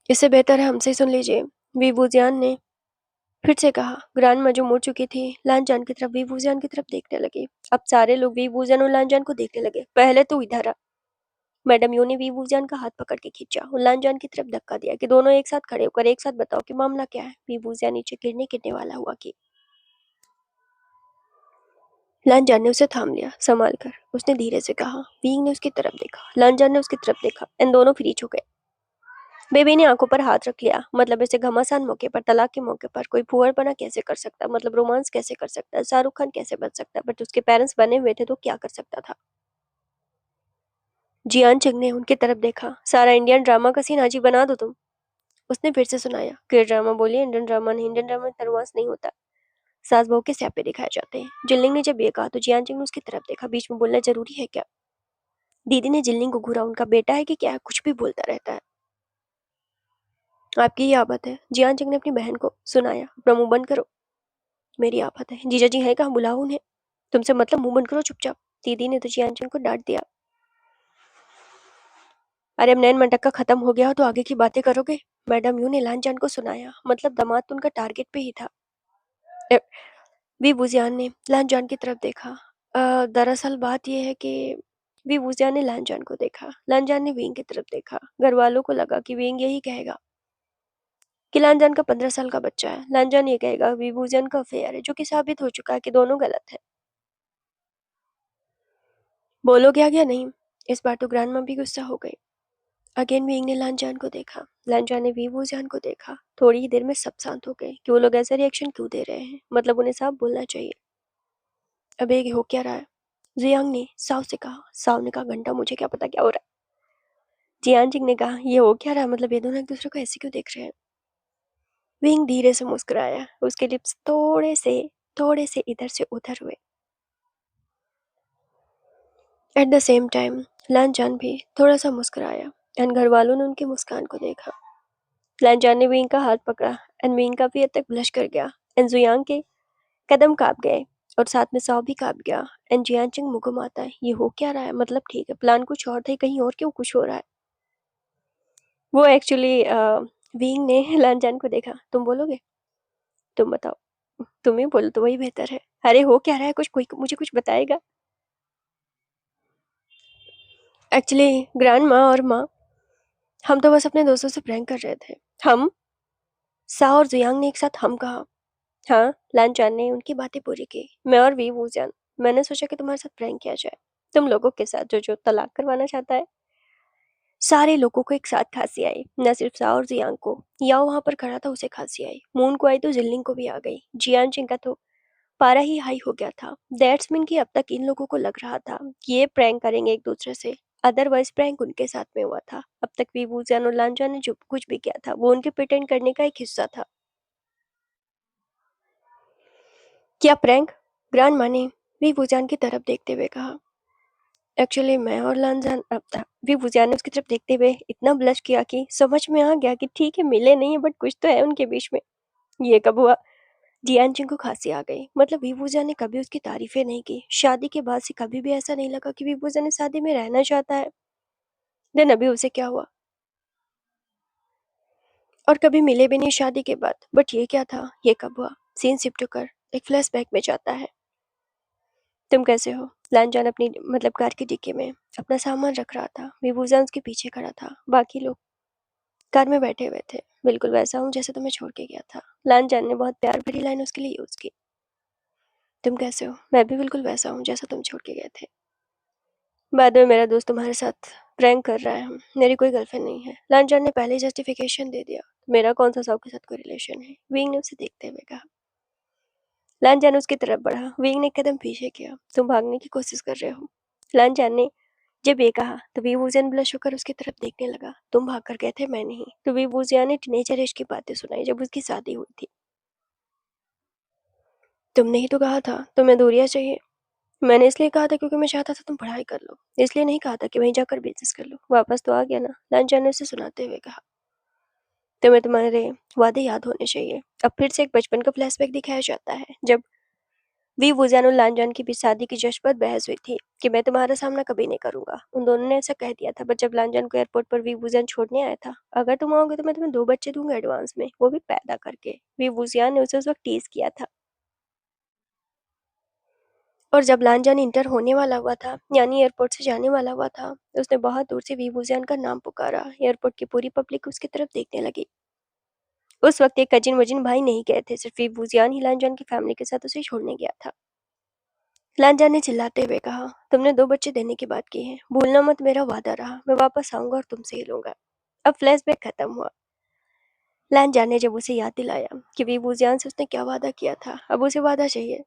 इससे बेहतर है हमसे सुन लीजिए, वी वूजियान ने फिर से कहा। ग्रांड माँ जो मुड़ चुकी थी लानजान की तरफ, वी वूजियान की तरफ देखने लगी। अब सारे लोग वी वूजियान और लानजान को देखने लगे। पहले तू इधर आ। मैडम यू ने वी वूजियान का हाथ पकड़ के खींचा और लानजान की तरफ धक्का दिया कि दोनों एक साथ खड़े होकर एक साथ बताओ कि मामला क्या है। वी वूजियान नीचे गिरने वाला हुआ कि लानजान ने उसे थाम लिया संभाल कर। उसने धीरे से कहा। वींग ने उसकी तरफ देखा, लानजान ने उसकी तरफ देखा, इन दोनों फ्रीज हो गए। बेबी ने आंखों पर हाथ रख लिया। मतलब ऐसे घमासान मौके पर, तलाक के मौके पर कोई फूहड़पना कैसे कर सकता, मतलब रोमांस कैसे कर सकता, शाहरुख खान कैसे बन सकता, बट उसके पेरेंट्स बने हुए थे तो क्या कर सकता था। जियान चिंग ने उनकी तरफ देखा। सारा इंडियन ड्रामा का सीन आज ही बना दो तुम। उसने फिर से सुनाया। क्यों ड्रामा बोली? इंडियन ड्रामा नहीं, इंडियन ड्रामा में रोमांस नहीं होता, सास बहू के स्यापे दिखाए जाते हैं। जिनलिंग ने जब ये कहा तो जियान चिंग ने उसकी तरफ देखा। बीच में बोलना जरूरी है क्या? दीदी ने जिनलिंग को घूरा। उनका बेटा है कि क्या है, कुछ भी बोलता रहता है। आपकी ही आफत है, जियान चिंग ने अपनी बहन को सुनाया। अपना मुंह बंद करो। मेरी आफत है? जीजा जी है कहाँ, बुलाओ उन्हें। तुमसे मतलब मुंह बंद करो चुपचाप। दीदी ने तो जियान चिंग को डांट दिया। अरे अब नैन मटक्का खत्म हो गया हो तो आगे की बातें करोगे? मैडम यू ने लानजान को सुनाया। मतलब दामाद तो उनका टारगेट पे ही था। वी बुजियान ने लानजान की तरफ देखा। दरअसल बात यह है कि वी बुजियान ने लानजान को देखा। लानजान ने विंग की तरफ देखा। घर वालों को लगा कि विंग यही कहेगा कि लानजान का 15 साल का बच्चा है। लानजान ये कहेगा वी बुजियान का अफेयर है, जो कि साबित हो चुका है कि दोनों गलत है। बोलोगे आगे या नहीं? इस बार तो ग्रैंडमा भी गुस्सा हो गई। अगेन विंग ने लानजान को देखा। लानजान ने वी वूजान को देखा। थोड़ी ही देर में सब शांत हो गए कि वो लोग ऐसा रिएक्शन क्यों दे रहे हैं, मतलब उन्हें साफ बोलना चाहिए। अब ये हो क्या रहा है? जियांग ने साव से कहा। साव ने कहा घंटा मुझे क्या पता क्या हो रहा है। जियान जिंग ने कहा ये हो क्या रहा है, मतलब ये दोनों एक दूसरे को ऐसे क्यों देख रहे हैं? विंग धीरे से मुस्कुराया। उसके लिप्स थोड़े से इधर से उधर हुए। एट द सेम टाइम लानजान भी थोड़ा सा मुस्कुराया एंड घर वालों ने उनकी मुस्कान को देखा। लानजान ने विंग का हाथ पकड़ा एंड विंग काफी हद तक ब्लश कर गया एंड जुयांग के कदम कांप गए और साथ में साव भी कांप गया एंड जियानचिंग मुंह घुमाता है। ये हो क्या रहा है, मतलब ठीक है प्लान कुछ और था, कहीं और क्यों कुछ हो रहा है? वो एक्चुअली विंग ने लानजान को देखा। तुम बोलोगे? तुम बताओ। तुम ही बोलो तो वही बेहतर है। अरे हो क्या रहा है, कुछ कोई मुझे कुछ बताएगा? एक्चुअली ग्रैंड माँ और माँ, हम तो बस अपने दोस्तों से प्रैंक कर रहे थे। हम? सा और जुयांग ने एक साथ हम कहा। हाँ, लानजान ने उनकी बातें पूरी की। मैं और वी वूजान, मैंने सोचा कि तुम्हारे साथ प्रैंक किया जाए, तुम लोगों के साथ जो जो तलाक करवाना चाहता है। सारे लोगों को एक साथ खांसी आई, न सिर्फ साओ और जियांग को। याओ वहां पर खड़ा था, उसे खांसी आई। मून को आई तो जिलिंग को भी आ गई। जियान चिंग का तो पारा ही हाई हो गया था। दैट्स मीन कि अब तक इन लोगों को लग रहा था कि ये प्रैंक करेंगे एक दूसरे से। अदरवाइज प्रैंक उनके साथ में हुआ था। अब तक वी वूजियान और लांजान ने जो कुछ भी किया था वो उनके प्रिटेंड करने का एक हिस्सा था। क्या प्रैंक? ग्रैंड माँ ने वी वूजियान की तरफ देखते हुए कहा। एक्चुअली मैं और लांजान वी वूजियान ने उसकी तरफ देखते हुए इतना ब्लश किया कि समझ में आ गया कि ठीक है, मिले नहीं है बट कुछ तो है उनके बीच में। ये कब हुआ? जियानचिंग को खांसी आ गई। मतलब वीवूजा ने कभी उसकी तारीफें नहीं की। शादी के बाद से कभी भी ऐसा नहीं लगा कि वीवूजा ने शादी में रहना चाहता है। देन अभी उसे क्या हुआ? और कभी मिले भी नहीं शादी के बाद। बट ये क्या था? ये कब हुआ? सीन शिफ्ट होकर एक फ्लैशबैक में जाता है। तुम कैसे हो? लांजान अपनी मतलब कार की डिक्की में अपना सामान रख रहा था। वीवूजा उसके पीछे खड़ा था। बाकी लोग कार में बैठे हुए थे। बिल्कुल वैसा हूँ जैसे तुम्हें छोड़ के गया था। लांजान ने बहुत प्यार भरी लाइन उसके लिए यूज की। तुम कैसे हो? मैं भी बिल्कुल वैसा हूँ जैसा तुम छोड़ के गए थे। बाद में मेरा दोस्त तुम्हारे साथ प्रैंक कर रहा है। मेरी कोई गर्लफ्रेंड नहीं है। लांचान ने पहले जस्टिफिकेशन दे दिया। मेरा कौन सा साहब के साथ कोई रिलेशन है? विंग ने उसे देखते हुए कहा। लांचान उसकी तरफ बढ़ा। विंग ने एक कदम पीछे किया। तुम भागने की कोशिश कर रहे हो? लांचान ने जब ये कहा तो वी वूजियान ब्लश होकर उसकी तरफ देखने लगा। तुम भाग कर गए थे, मैं नहीं। तो वी वूजियान ने टीनेजर एज की बातें सुनाई जब उसकी शादी हुई थी। तुमने ही तो कहा था तुम्हें दूरियां चाहिए। मैंने इसलिए कहा था क्योंकि मैं चाहता था तुम पढ़ाई कर लो। इसलिए नहीं कहा था कि वहीं जाकर बिजनेस कर लो। वापस तो आ गया ना? लांचान ने उसे सुनाते हुए कहा। तुम्हें तुम्हारे वादे याद होने चाहिए। अब फिर से एक बचपन का फ्लैशबैक दिखाया जाता है जब वी वुजान और लांजान की बीच शादी की जश्न पर बहस हुई थी कि मैं तुम्हारा सामना कभी नहीं करूंगा। उन दोनों ने ऐसा कह दिया था। बट जब लांजान को एयरपोर्ट पर वी वुजान छोड़ने आया था, अगर तुम आओगे तो मैं तुम्हें 2 बच्चे दूंगा एडवांस में, वो भी पैदा करके। वी वुजियान ने उसे उस वक्त टीज किया था। और जब लांजान इंटर होने वाला हुआ था, यानी एयरपोर्ट से जाने वाला हुआ था, उसने बहुत दूर से वी वुजियान का नाम पुकारा। एयरपोर्ट की पूरी पब्लिक उसकी तरफ देखने लगी। उस वक्त एक कजिन वजिन भाई नहीं गए थे, सिर्फ वी वुजियान ही लांजान की फैमिली के साथ उसे छोड़ने गया था। लांजा ने चिल्लाते हुए कहा, तुमने 2 बच्चे देने की बात की है। भूलना मत, मेरा वादा रहा। मैं वापस आऊंगा और तुमसे ही लूंगा। अब फ्लैशबैक खत्म हुआ। लांजा ने जब उसे याद दिलाया कि वी वुजियान से उसने क्या वादा किया था, अब उसे वादा चाहिए।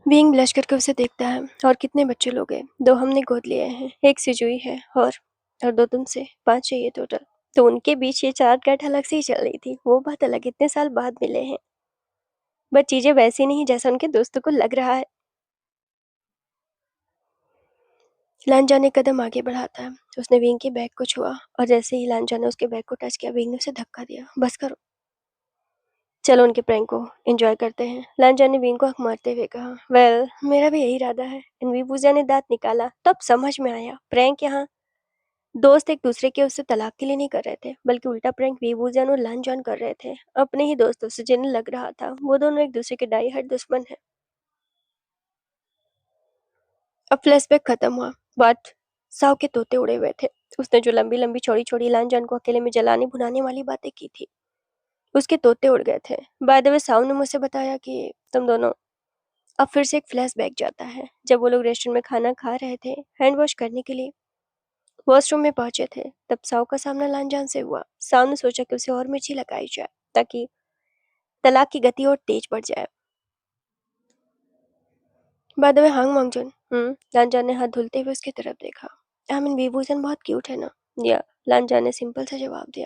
विंग ब्लश करके उसे देखता है। और कितने बच्चे लोग हैं? 2 हमने गोद लिए हैं, एक सिजुई है और 2 तुमसे, 5 चाहिए टोटल। तो उनके बीच ये चार गांठ अलग से ही चल रही थी। वो बात अलग, इतने साल बाद मिले हैं। बट चीजें वैसी नहीं जैसा उनके दोस्तों को लग रहा है। लांजा ने कदम आगे बढ़ाता है। उसने विंग के बैग को छुआ और जैसे ही लांजा ने उसके बैग को टच किया, विंग ने उसे धक्का दिया। बस करो, चलो उनके प्रैंक को एंजॉय करते हैं। लांजा ने विंग को हक मारते हुए कहा। वेल, मेरा भी यही इरादा है। इनवी पूजा ने दांत निकाला। तब समझ में आया प्रैंक यहाँ दोस्त एक दूसरे के उससे तलाक के लिए नहीं कर रहे थे, बल्कि उल्टा प्रैंक वीवूजान और लांजान कर रहे थे अपने ही दोस्तों से, जिन्हें लग रहा था वो दोनों एक दूसरे के डाई हार्ड दुश्मन हैं। अब फ्लैशबैक खत्म हुआ। बट साव के तोते उड़े हुए थे। उसने जो लंबी लंबी चौड़ी चौड़ी लांजान को अकेले में जलाने भुनाने वाली बातें की थी, उसके तोते उड़ गए थे। बाय द वे, साव ने मुझसे बताया कि तुम दोनों अब फिर से एक फ्लैशबैक जाता है जब वो लोग रेस्टोरेंट में खाना खा रहे थे। हैंड वॉश करने के लिए वॉशरूम में पहुंचे थे, तब साव का सामना लांजान से हुआ। साव ने सोचा कि उसे और मिर्ची लगाई जाए ताकि तलाक की गति और तेज बढ़ जाए। बाय द वे, हांग मांगचुन। लांजान ने हाथ धुलते हुए उसकी तरफ देखा। आई मीन विभूषण बहुत क्यूट है ना? या, लांजान ने सिंपल सा जवाब दिया।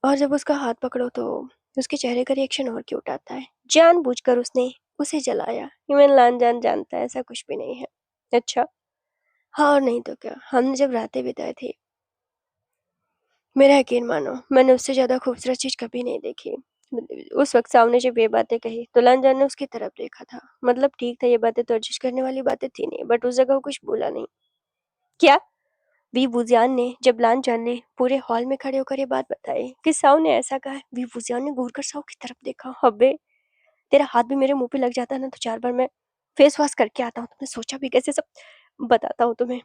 और जब उसका हाथ पकड़ो तो उसके चेहरे का रिएक्शन और क्यूट आता है। जानबूझकर उसने उसे जलाया। इवन लांजान जानता है ऐसा कुछ भी नहीं है। अच्छा, हाँ और नहीं तो क्या। हमने जब रातें बिताई थी, मेरा यकीन मानो, मैंने उससे ज्यादा खूबसूरत चीज कभी नहीं देखी। उस वक्त सामने जब ये बातें कही तो लांजान ने उसकी तरफ देखा था। मतलब ठीक था, ये बातें तो एडजस्ट करने वाली बातें थी नहीं, बट उस जगह वो कुछ बोला नहीं। क्या? वी बुजियान ने जब लांजान ने पूरे हॉल में खड़े होकर ये बात बताई कि साव ने ऐसा कहा, वी बुजियान ने घूर कर साव की तरफ देखा। अबे, तेरा हाथ भी मेरे मुंह पे लग जाता ना तो 4 बार मैं फेस वॉश करके आता हूँ। तुमने सोचा भी कैसे? सब बताता हूँ तुम्हें।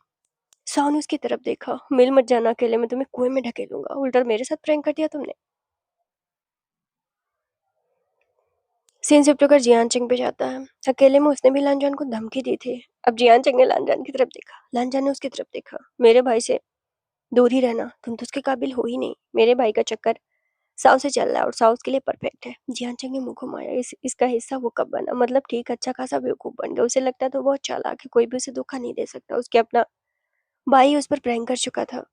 साव ने उसकी तरफ देखा। मिल मत जाना अकेले, मैं तुम्हें कुएं में ढकेलूंगा। उल्टा मेरे साथ प्रैंक कर दिया तुमने। सीन शिफ्ट होकर जियान चिंग पे जाता है। अकेले में उसने भी लांजान को धमकी दी थी। अब जियान चिंग ने लांजान की तरफ देखा, लांजान ने उसकी तरफ देखा। मेरे भाई से दूर ही रहना, तुम तो उसके काबिल हो ही नहीं। मेरे भाई का चक्कर साउ से चल रहा है और साउ उसके लिए परफेक्ट है। जियान चिंग ने मुंह घुमाया। इसका हिस्सा वो कब बना? मतलब ठीक अच्छा खासा बेवकूफ बन गया। उसे लगता तो बहुत चालाक है, कोई भी उसे धोखा नहीं दे सकता। उसके अपना भाई उस पर प्रैंक कर चुका था।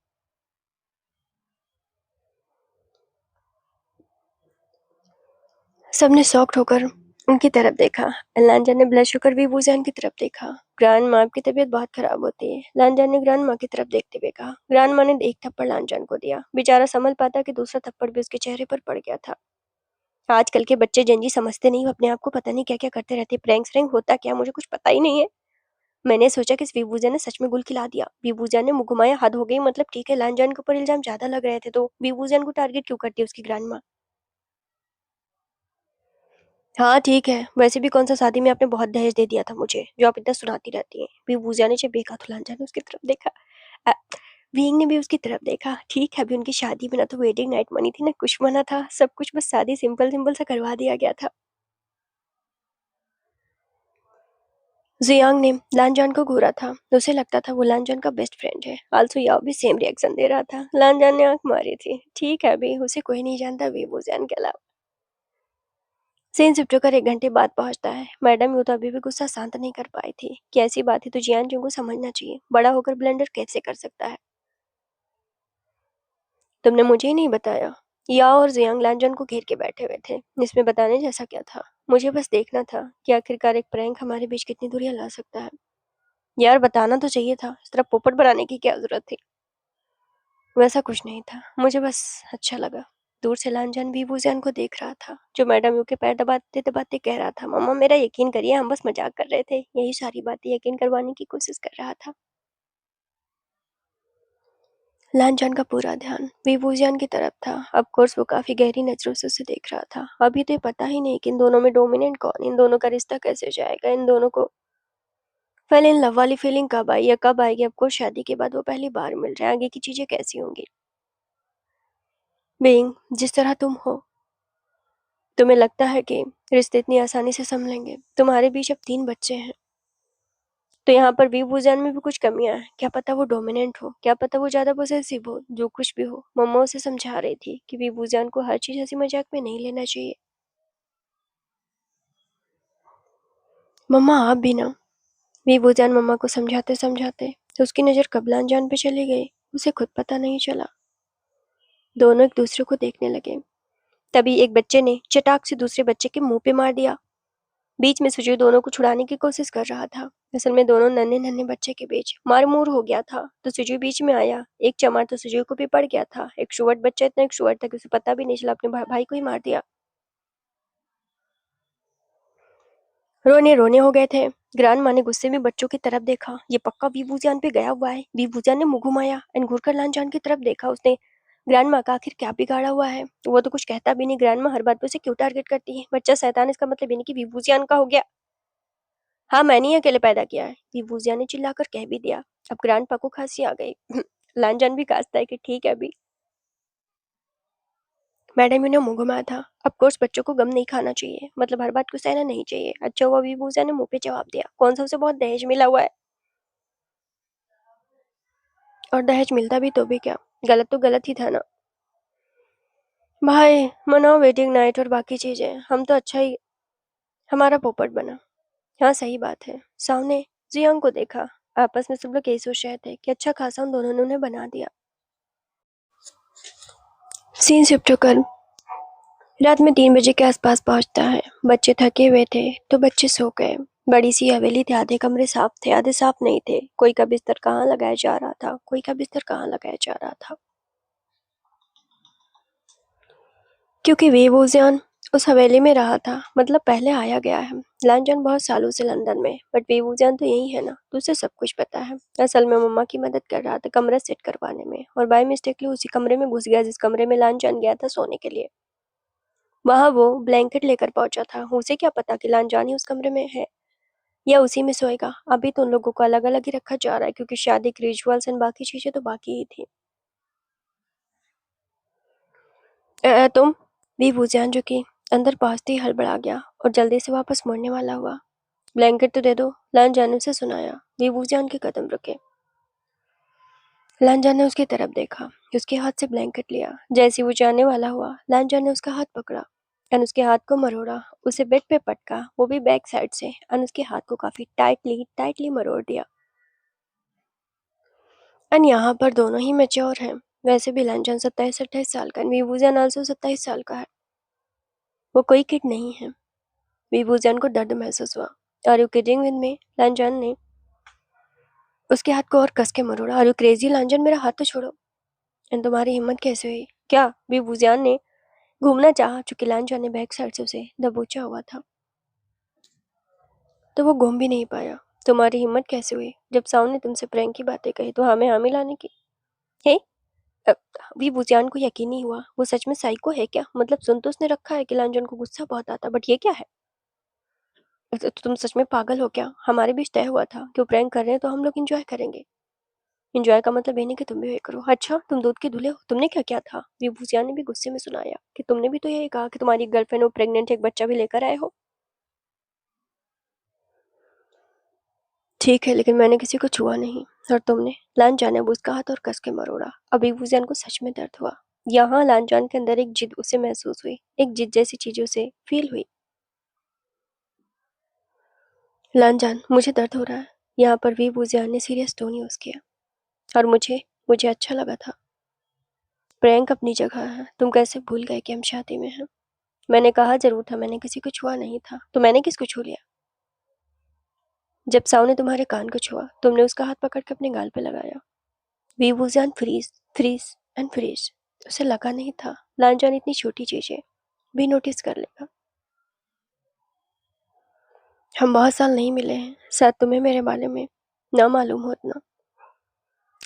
सबने शॉक्ड होकर उनकी तरफ देखा। लांजा ने ब्लश होकर भी वूजान की तरफ देखा। ग्रांड माँ की तबीयत बहुत खराब होती है। लांजा ने ग्रांड माँ की तरफ देखते हुए कहा। ग्रांड माँ ने एक थप्पड़ लांजान को दिया। बेचारा संभल पाता कि दूसरा थप्पड़ भी उसके चेहरे पर पड़ गया था। आजकल के बच्चे जंजी समझते नहीं, अपने आप को पता नहीं क्या क्या करते रहते। प्रैंक्स व्रैंक होता क्या मुझे कुछ पता ही नहीं है। मैंने सोचा कि इस विभूजा ने सच में गुल खिला दिया। विभूजा ने मुंह घुमाया। हद हो गई, मतलब ठीक है लांजान के ऊपर इल्जाम ज्यादा लग रहे थे तो विभूजन को टारगेट क्यों करती है उसकी ग्रांड माँ? हाँ ठीक है, वैसे भी कौन सा शादी में आपने बहुत दहेज दे दिया था मुझे, जो आप इतना सुनाती रहती हैं। विभूजा ने जब देखा तो लांजा ने उसकी तरफ देखा। अ, विंग ने भी उसकी तरफ देखा। ठीक है, अभी उनकी शादी में ना तो वेडिंग नाइट मनी थी ना कुछ मना था, सब कुछ बस शादी सिंपल सिंपल सा करवा दिया गया था। जियांग ने लानजान को घूरा था। उसे लगता था वो लानजान का बेस्ट फ्रेंड है। आल्सो याओ भी सेम रिएक्शन दे रहा था। लानजान ने आंख मारी थी। ठीक है, अभी उसे कोई नहीं जानता विभूजन के अलावा। सीन शिफ्ट होकर 1 घंटे बाद पहुंचता है। मैडम यू तो अभी भी गुस्सा शांत नहीं कर पाई थी कि ऐसी बात है तो जियान जू को समझना चाहिए। बड़ा होकर ब्लेंडर कैसे कर सकता है? तुमने मुझे ही नहीं बताया। याओ और जियांग लानजान को घेर के बैठे हुए थे। इसमें बताने जैसा क्या था? मुझे बस देखना था कि आखिरकार एक प्रैंक हमारे बीच कितनी दूरियां ला सकता है। यार बताना तो चाहिए था, इस तरह पोपट बनाने की क्या जरूरत थी? वैसा कुछ नहीं था, मुझे बस अच्छा लगा। दूर से लानजान भी वूजान को देख रहा था, जो मैडम यू के पैर दबाते दबाते कह रहा था, मम्मा मेरा यकीन करिए, हम बस मजाक कर रहे थे। यही सारी बातें यकीन करवाने की कोशिश कर रहा था। लानजान का पूरा ध्यान विभूजियान की तरफ था। ऑफ कोर्स वो काफी गहरी नजरों से उसे देख रहा था। अभी तो ये पता ही नहीं कि इन दोनों में डोमिनेंट कौन, इन दोनों का रिश्ता कैसे जाएगा, इन दोनों को फेल इन लव वाली फीलिंग कब आई या कब आएगी। ऑफ कोर्स शादी के बाद वो पहली बार मिल रहे हैं, आगे की चीजें कैसी होंगी। बीइंग जिस तरह तुम हो, तुम्हें लगता है कि रिश्ते इतनी आसानी से संभलेंगे? तुम्हारे बीच अब 3 बच्चे हैं, तो यहाँ पर भी वुजान में भी कुछ कमियां हैं। क्या पता वो डोमिनेंट हो, क्या पता वो ज्यादा पोसेसिव हो, जो कुछ भी हो। मम्मा उसे समझा रही थी कि विभूजान को हर चीज हंसी मजाक में नहीं लेना चाहिए। मम्मा आप भी ना। विभूजान मम्मा को समझाते समझाते तो उसकी नजर कबलान जान पे चली गई। उसे खुद पता नहीं चला। दोनों एक दूसरे को देखने लगे। तभी एक बच्चे ने चटाक से दूसरे बच्चे के मुंह पे मार दिया। बीच में सुजू दोनों को छुड़ाने की कोशिश कर रहा था। असल में दोनों नन्हे नन्हे बच्चे के बीच मार मूर हो गया था, तो सुजू बीच में आया। एक चमार तो सुजू को भी पड़ गया था। एक शुअर्ट बच्चा इतना एक शुअर्ट था कि उसे पता भी नहीं चला अपने भाई को ही मार दिया। रोने रोने हो गए थे। ग्रांड माँ ने गुस्से में बच्चों की तरफ देखा। ये पक्का वीवूजान पे गया हुआ है। वीवूजान ने मुंह घुमाया एंड घूरकर लानजान की तरफ देखा। उसने ग्रांड माँ का आखिर क्या बिगाड़ा हुआ है? वो तो कुछ कहता भी नहीं। ग्रांड माँ हर बात पे उसे क्यों टारगेट करती है? बच्चा शैतान, इसका मतलब ये नहीं कि वीवूजान का हो गया। हाँ मैंने ही अकेले पैदा किया है, विभूजिया ने चिल्लाकर कह भी दिया। अब ग्रांडपा को खांसी आ गई। लांजान भी कांसता है कि ठीक है अभी। मैडम ने मुंह घुमाया था। ऑफ कोर्स बच्चों को गम नहीं खाना चाहिए, मतलब हर बात को सहना नहीं चाहिए। अच्छा हुआ विभूजिया ने मुंह पे जवाब दिया, कौन सा उसे बहुत दहेज मिला हुआ है? और दहेज मिलता भी तो भी क्या, गलत तो गलत ही था ना। भाई मनाओ वेडिंग नाइट और बाकी चीजें, हम तो अच्छा ही हमारा पोपट बना। हाँ सही बात है। साव ने जियांग को देखा। आपस में सब लोग यही सोच रहे थे कि अच्छा खासा उन दोनों ने उन्हें बना दिया। सीन शिफ्ट होकर रात में 3 बजे के आसपास पहुंचता है। बच्चे थके हुए थे तो बच्चे सो गए। बड़ी सी हवेली थी, आधे कमरे साफ थे, आधे साफ नहीं थे। कोई का बिस्तर कहाँ लगाया जा रहा था, कोई का बिस्तर कहाँ लगाया जा रहा था, क्योंकि वेवोजियान उस हवेली में रहा था, मतलब पहले आया गया है। लानजान बहुत सालों से लंदन में, बट वेवोजियान तो यही है ना, तो उसे सब कुछ पता है। असल में मम्मा की मदद कर रहा था कमरा सेट करवाने में, और बाय मिस्टेकली उसी कमरे में घुस गया जिस कमरे में लानजान गया था सोने के लिए। वहां वो ब्लैंकेट लेकर पहुंचा था। उसे क्या पता कि लानजान ही उस कमरे में है या उसी में सोएगा। अभी तो उन लोगों को अलग अलग ही रखा जा रहा है, क्योंकि शादी के रिचुअल्स एंड बाकी चीजें तो बाकी ही थी। तुम भी भूजान झुकी। अंदर पहुंचते ही हड़बड़ा गया और जल्दी से वापस मुड़ने वाला हुआ। ब्लैंकेट तो दे दो, लांजान ने उसे सुनाया। वीवूजियान के कदम रुके। लांजान ने उसकी तरफ देखा, उसके हाथ से ब्लैंकेट लिया। जैसे वो जाने वाला हुआ, लांजान ने उसका हाथ पकड़ा और उसके हाथ को मरोड़ा, उसे बेड पे पटका, वो भी बैक साइड से, और उसके हाथ को काफी टाइटली मरोड़ दिया। और यहाँ पर दोनों ही मैच्योर हैं। वैसे भी लांजान 27-28 साल का, वीवूजियान आल्सो 27 साल का है। वो कोई किड नहीं है। वीवूजियान को दर्द महसूस हुआ। Are you kidding with me? लांजान ने उसके हाथ को और कस के मरोड़ा। आर यू क्रेजी लांजान, मेरा हाथ तो छोड़ो। एंड तुम्हारी हिम्मत कैसे हुई? क्या? वीवूजियान ने घूमना चाहा, चूंकि लांजान ने बैक साइड से उसे दबोचा हुआ था, तो वो घूम भी नहीं पाया। तुम्हारी हिम्मत कैसे हुई? जब साउंड ने तुमसे प्रैंक की बातें कही तो हमें हामी लाने की? हे? वीवूजियान को यकीन नहीं हुआ। वो सच में साइको है क्या? मतलब सुन तो उसने रखा है कि लांजान को गुस्सा बहुत आता, बट ये क्या है? तो तुम सच में पागल हो क्या? हमारे बीच तय हुआ था कि वो प्रैंक कर रहे हैं तो हम लोग एंजॉय करेंगे। एंजॉय का मतलब ये नहीं कि तुम भी वही करो। अच्छा, तुम दूध के धुले हो, तुमने क्या किया था? विभूतिया ने भी गुस्से में सुनाया कि तुमने भी तो यही कहा कि तुम्हारी गर्लफ्रेंड वो प्रेग्नेंट एक बच्चा भी लेकर आए हो। ठीक है, लेकिन मैंने किसी को छुआ नहीं। और तुमने? लांजान ने अब उसका हाथ और कस के मरोड़ा। अब विभूतियान को सच में दर्द हुआ। यहाँ लांजान के अंदर एक जिद उसे महसूस हुई, एक जिद जैसी चीजों से फील हुई। लांजान, मुझे दर्द हो रहा है। यहाँ पर विभूतियान ने सीरियस टोन यूज किया। और मुझे मुझे अच्छा लगा था। प्रैंक अपनी जगह है, तुम कैसे भूल गए कि हम शादी में हैं? मैंने कहा जरूर था, मैंने किसी को छुआ नहीं था। तो मैंने किसको छू लिया? जब साव ने तुम्हारे कान को छुआ, तुमने उसका हाथ पकड़ के अपने गाल पे लगाया। वीवूजान फ्रीज फ्रीज एंड फ्रीज। उसे लगा नहीं था लांजान इतनी छोटी चीजें भी नोटिस कर लेगा। हम बहुत साल नहीं मिले हैं, शायद तुम्हें मेरे बारे में ना मालूम हो इतना।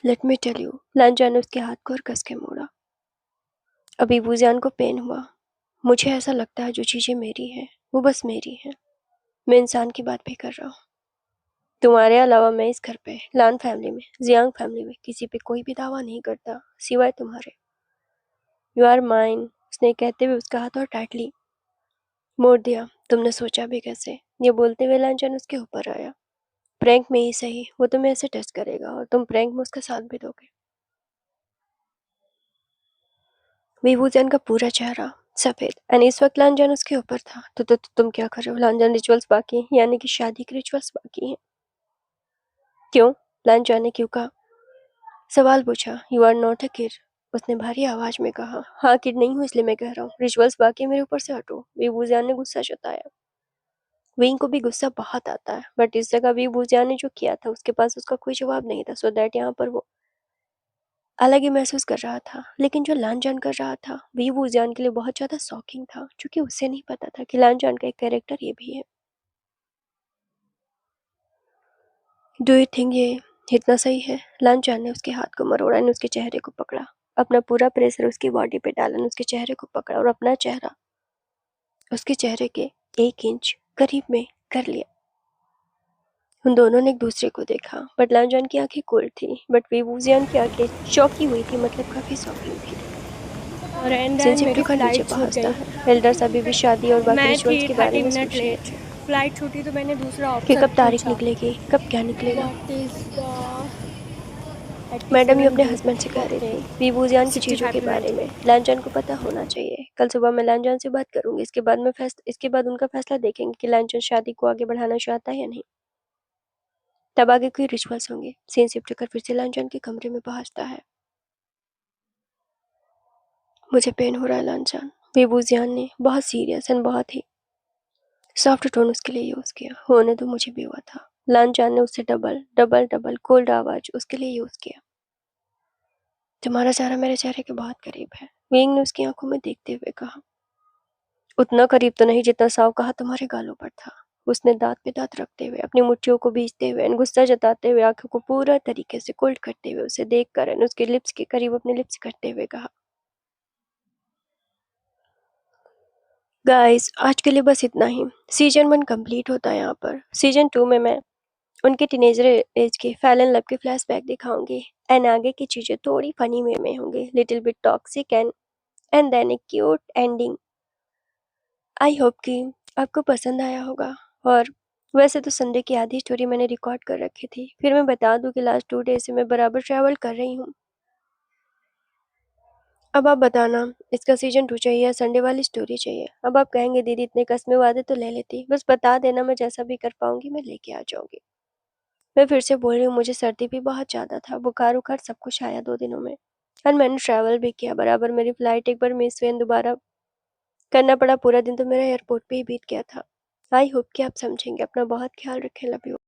Let me tell you. लांजान ने उसके हाथ को और कस के मोड़ा। अभी वूजान को पेन हुआ। मुझे ऐसा लगता है जो चीजें मेरी हैं वो बस मेरी हैं। मैं इंसान की बात भी कर रहा हूँ। तुम्हारे अलावा मैं इस घर पे, लान फैमिली में, जियांग फैमिली में किसी पे कोई भी दावा नहीं करता सिवाय तुम्हारे। You are mine. उसने कहते हुए उसका हाथ और टाइटली मोड़ दिया। तुमने सोचा भी कैसे? ये बोलते हुए लांचन उसके ऊपर आया। प्रैंक में ही सही, वो तुम्हें ऐसे टेस्ट करेगा और तुम प्रैंक में उसका साथ भी दोगे। विभूजन का पूरा चेहरा सफेद, और इस वक्त लांजन उसके ऊपर था। तो तुम क्या कर रहे हो? लांजन, रिचुअल्स बाकी हैं, यानी कि शादी के रिचुअल्स बाकी हैं। क्यों? लांजन ने क्यों कहा? सवाल पूछा। You are not a kid, उसने भारी आवाज में कहा। हाँ, किड नहीं हूँ, इसलिए मैं कह रहा हूँ रिचुअल्स बाकी है, मेरे ऊपर से हटो। विभूजान ने गुस्सा जताया। विंग को भी गुस्सा बहुत आता है, बट इस जगह विभूजान ने जो किया था उसके पास उसका कोई जवाब नहीं था। सो दैट यहाँ पर वो अलग ही महसूस कर रहा था। लेकिन जो लांजान कर रहा था विभूजान के लिए बहुत ज्यादा शॉकिंग था, क्योंकि उसे नहीं पता था कि लांजान का एक कैरेक्टर ये भी है। डू यू थिंक ये इतना सही है? लांजान ने उसके हाथ को मरोड़ा और उसके चेहरे को पकड़ा। अपना पूरा प्रेशर उसकी बॉडी पे डाला, उसके चेहरे को पकड़ा और अपना चेहरा उसके चेहरे के 1 इंच करीब में कर लिया। उन दोनों ने एक दूसरे को देखा, बट लांजान की आंखें कोल्ड थी, बट विवूजियान की आंखें चौंकी हुई थी, मतलब काफी शॉकिंग थी। और एंड देन सेंसिटिव मेरी का नीचे फ़्लाइट छूट पहुंचता गई। है। एल्डर्स अभी भी शादी और बाकी मैं रिचुअल्स थी के बारे 30 में मिनट सोच रहे लेट। हैं। फ़्लाइट छूटी तो मैंने दूसरा कि ऑप्शन कब तारीख पूछा। निकलेगी, कब क्या निकलेगा। व्हाट इज़ द मैडम, ये 87 अपने गुड हस्बैंड से कह रही ओके थी विवूजियान की चीजों 65 के टू बारे 90। में। लांजान को पता होना चाहिए। कल सुबह मैं लांजान से बात करूंगी। इसके बाद उनका फैसला देखेंगे कि लांजान शादी को आगे बढ़ाना चाहता है या नहीं। तब आगे कोई रिचुअल्स होंगे। सीन शिफ्ट कर फिर से लांजान के कमरे में पहुंचता है। मुझे पेन हो रहा है लांजान, विभूजियान ने बहुत सीरियस एंड बहुत ही सॉफ्ट टोन उसके लिए यूज किया। होने दो, मुझे भी हुआ था। लांजान ने उससे डबल डबल डबल कोल्ड आवाज उसके लिए यूज किया। तुम्हारा चेहरा मेरे चेहरे के बहुत करीब है, विंग ने उसकी आंखों में देखते हुए कहा। उतना करीब तो नहीं जितना साव कहा तुम्हारे गालों पर था। उसने दांत पे दांत रखते हुए, अपनी मुट्ठियों को बीचते हुए, गुस्सा जताते हुए, आंखों को पूरा तरीके से कोल्ड करते हुए उसे देखकर उसके लिप्स के करीब अपने लिप्स करते हुए कहा। गाइस, आज के लिए बस इतना ही। सीजन 1 कंप्लीट होता है यहाँ पर। सीजन 2 में मैं उनके टीनेजर एज के फैल इन लव के फ्लैशबैक दिखाऊंगी, एंड आगे की चीजें थोड़ी फनी वे में होंगी, little bit toxic and then a cute ending I hope कि आपको पसंद आया होगा। और वैसे तो संडे की आधी स्टोरी मैंने रिकॉर्ड कर रखी थी। फिर मैं बता दूं कि लास्ट 2 डेज से मैं बराबर ट्रैवल कर रही हूँ। अब आप बताना, इसका सीजन 2 चाहिए या संडे वाली स्टोरी चाहिए। अब आप कहेंगे दीदी इतने कसमें वादे तो ले लेती, बस बता देना, मैं जैसा भी कर पाऊंगी मैं लेके आ जाऊंगी। मैं फिर से बोल रही हूँ, मुझे सर्दी भी बहुत ज़्यादा था, बुखार उखार सब कुछ आया 2 दिनों में। और मैंने ट्रैवल भी किया बराबर, मेरी फ्लाइट एक बार मिस हुई, दोबारा करना पड़ा। पूरा दिन तो मेरा एयरपोर्ट पे ही बीत गया था। आई होप कि आप समझेंगे। अपना बहुत ख्याल रखें। Love you.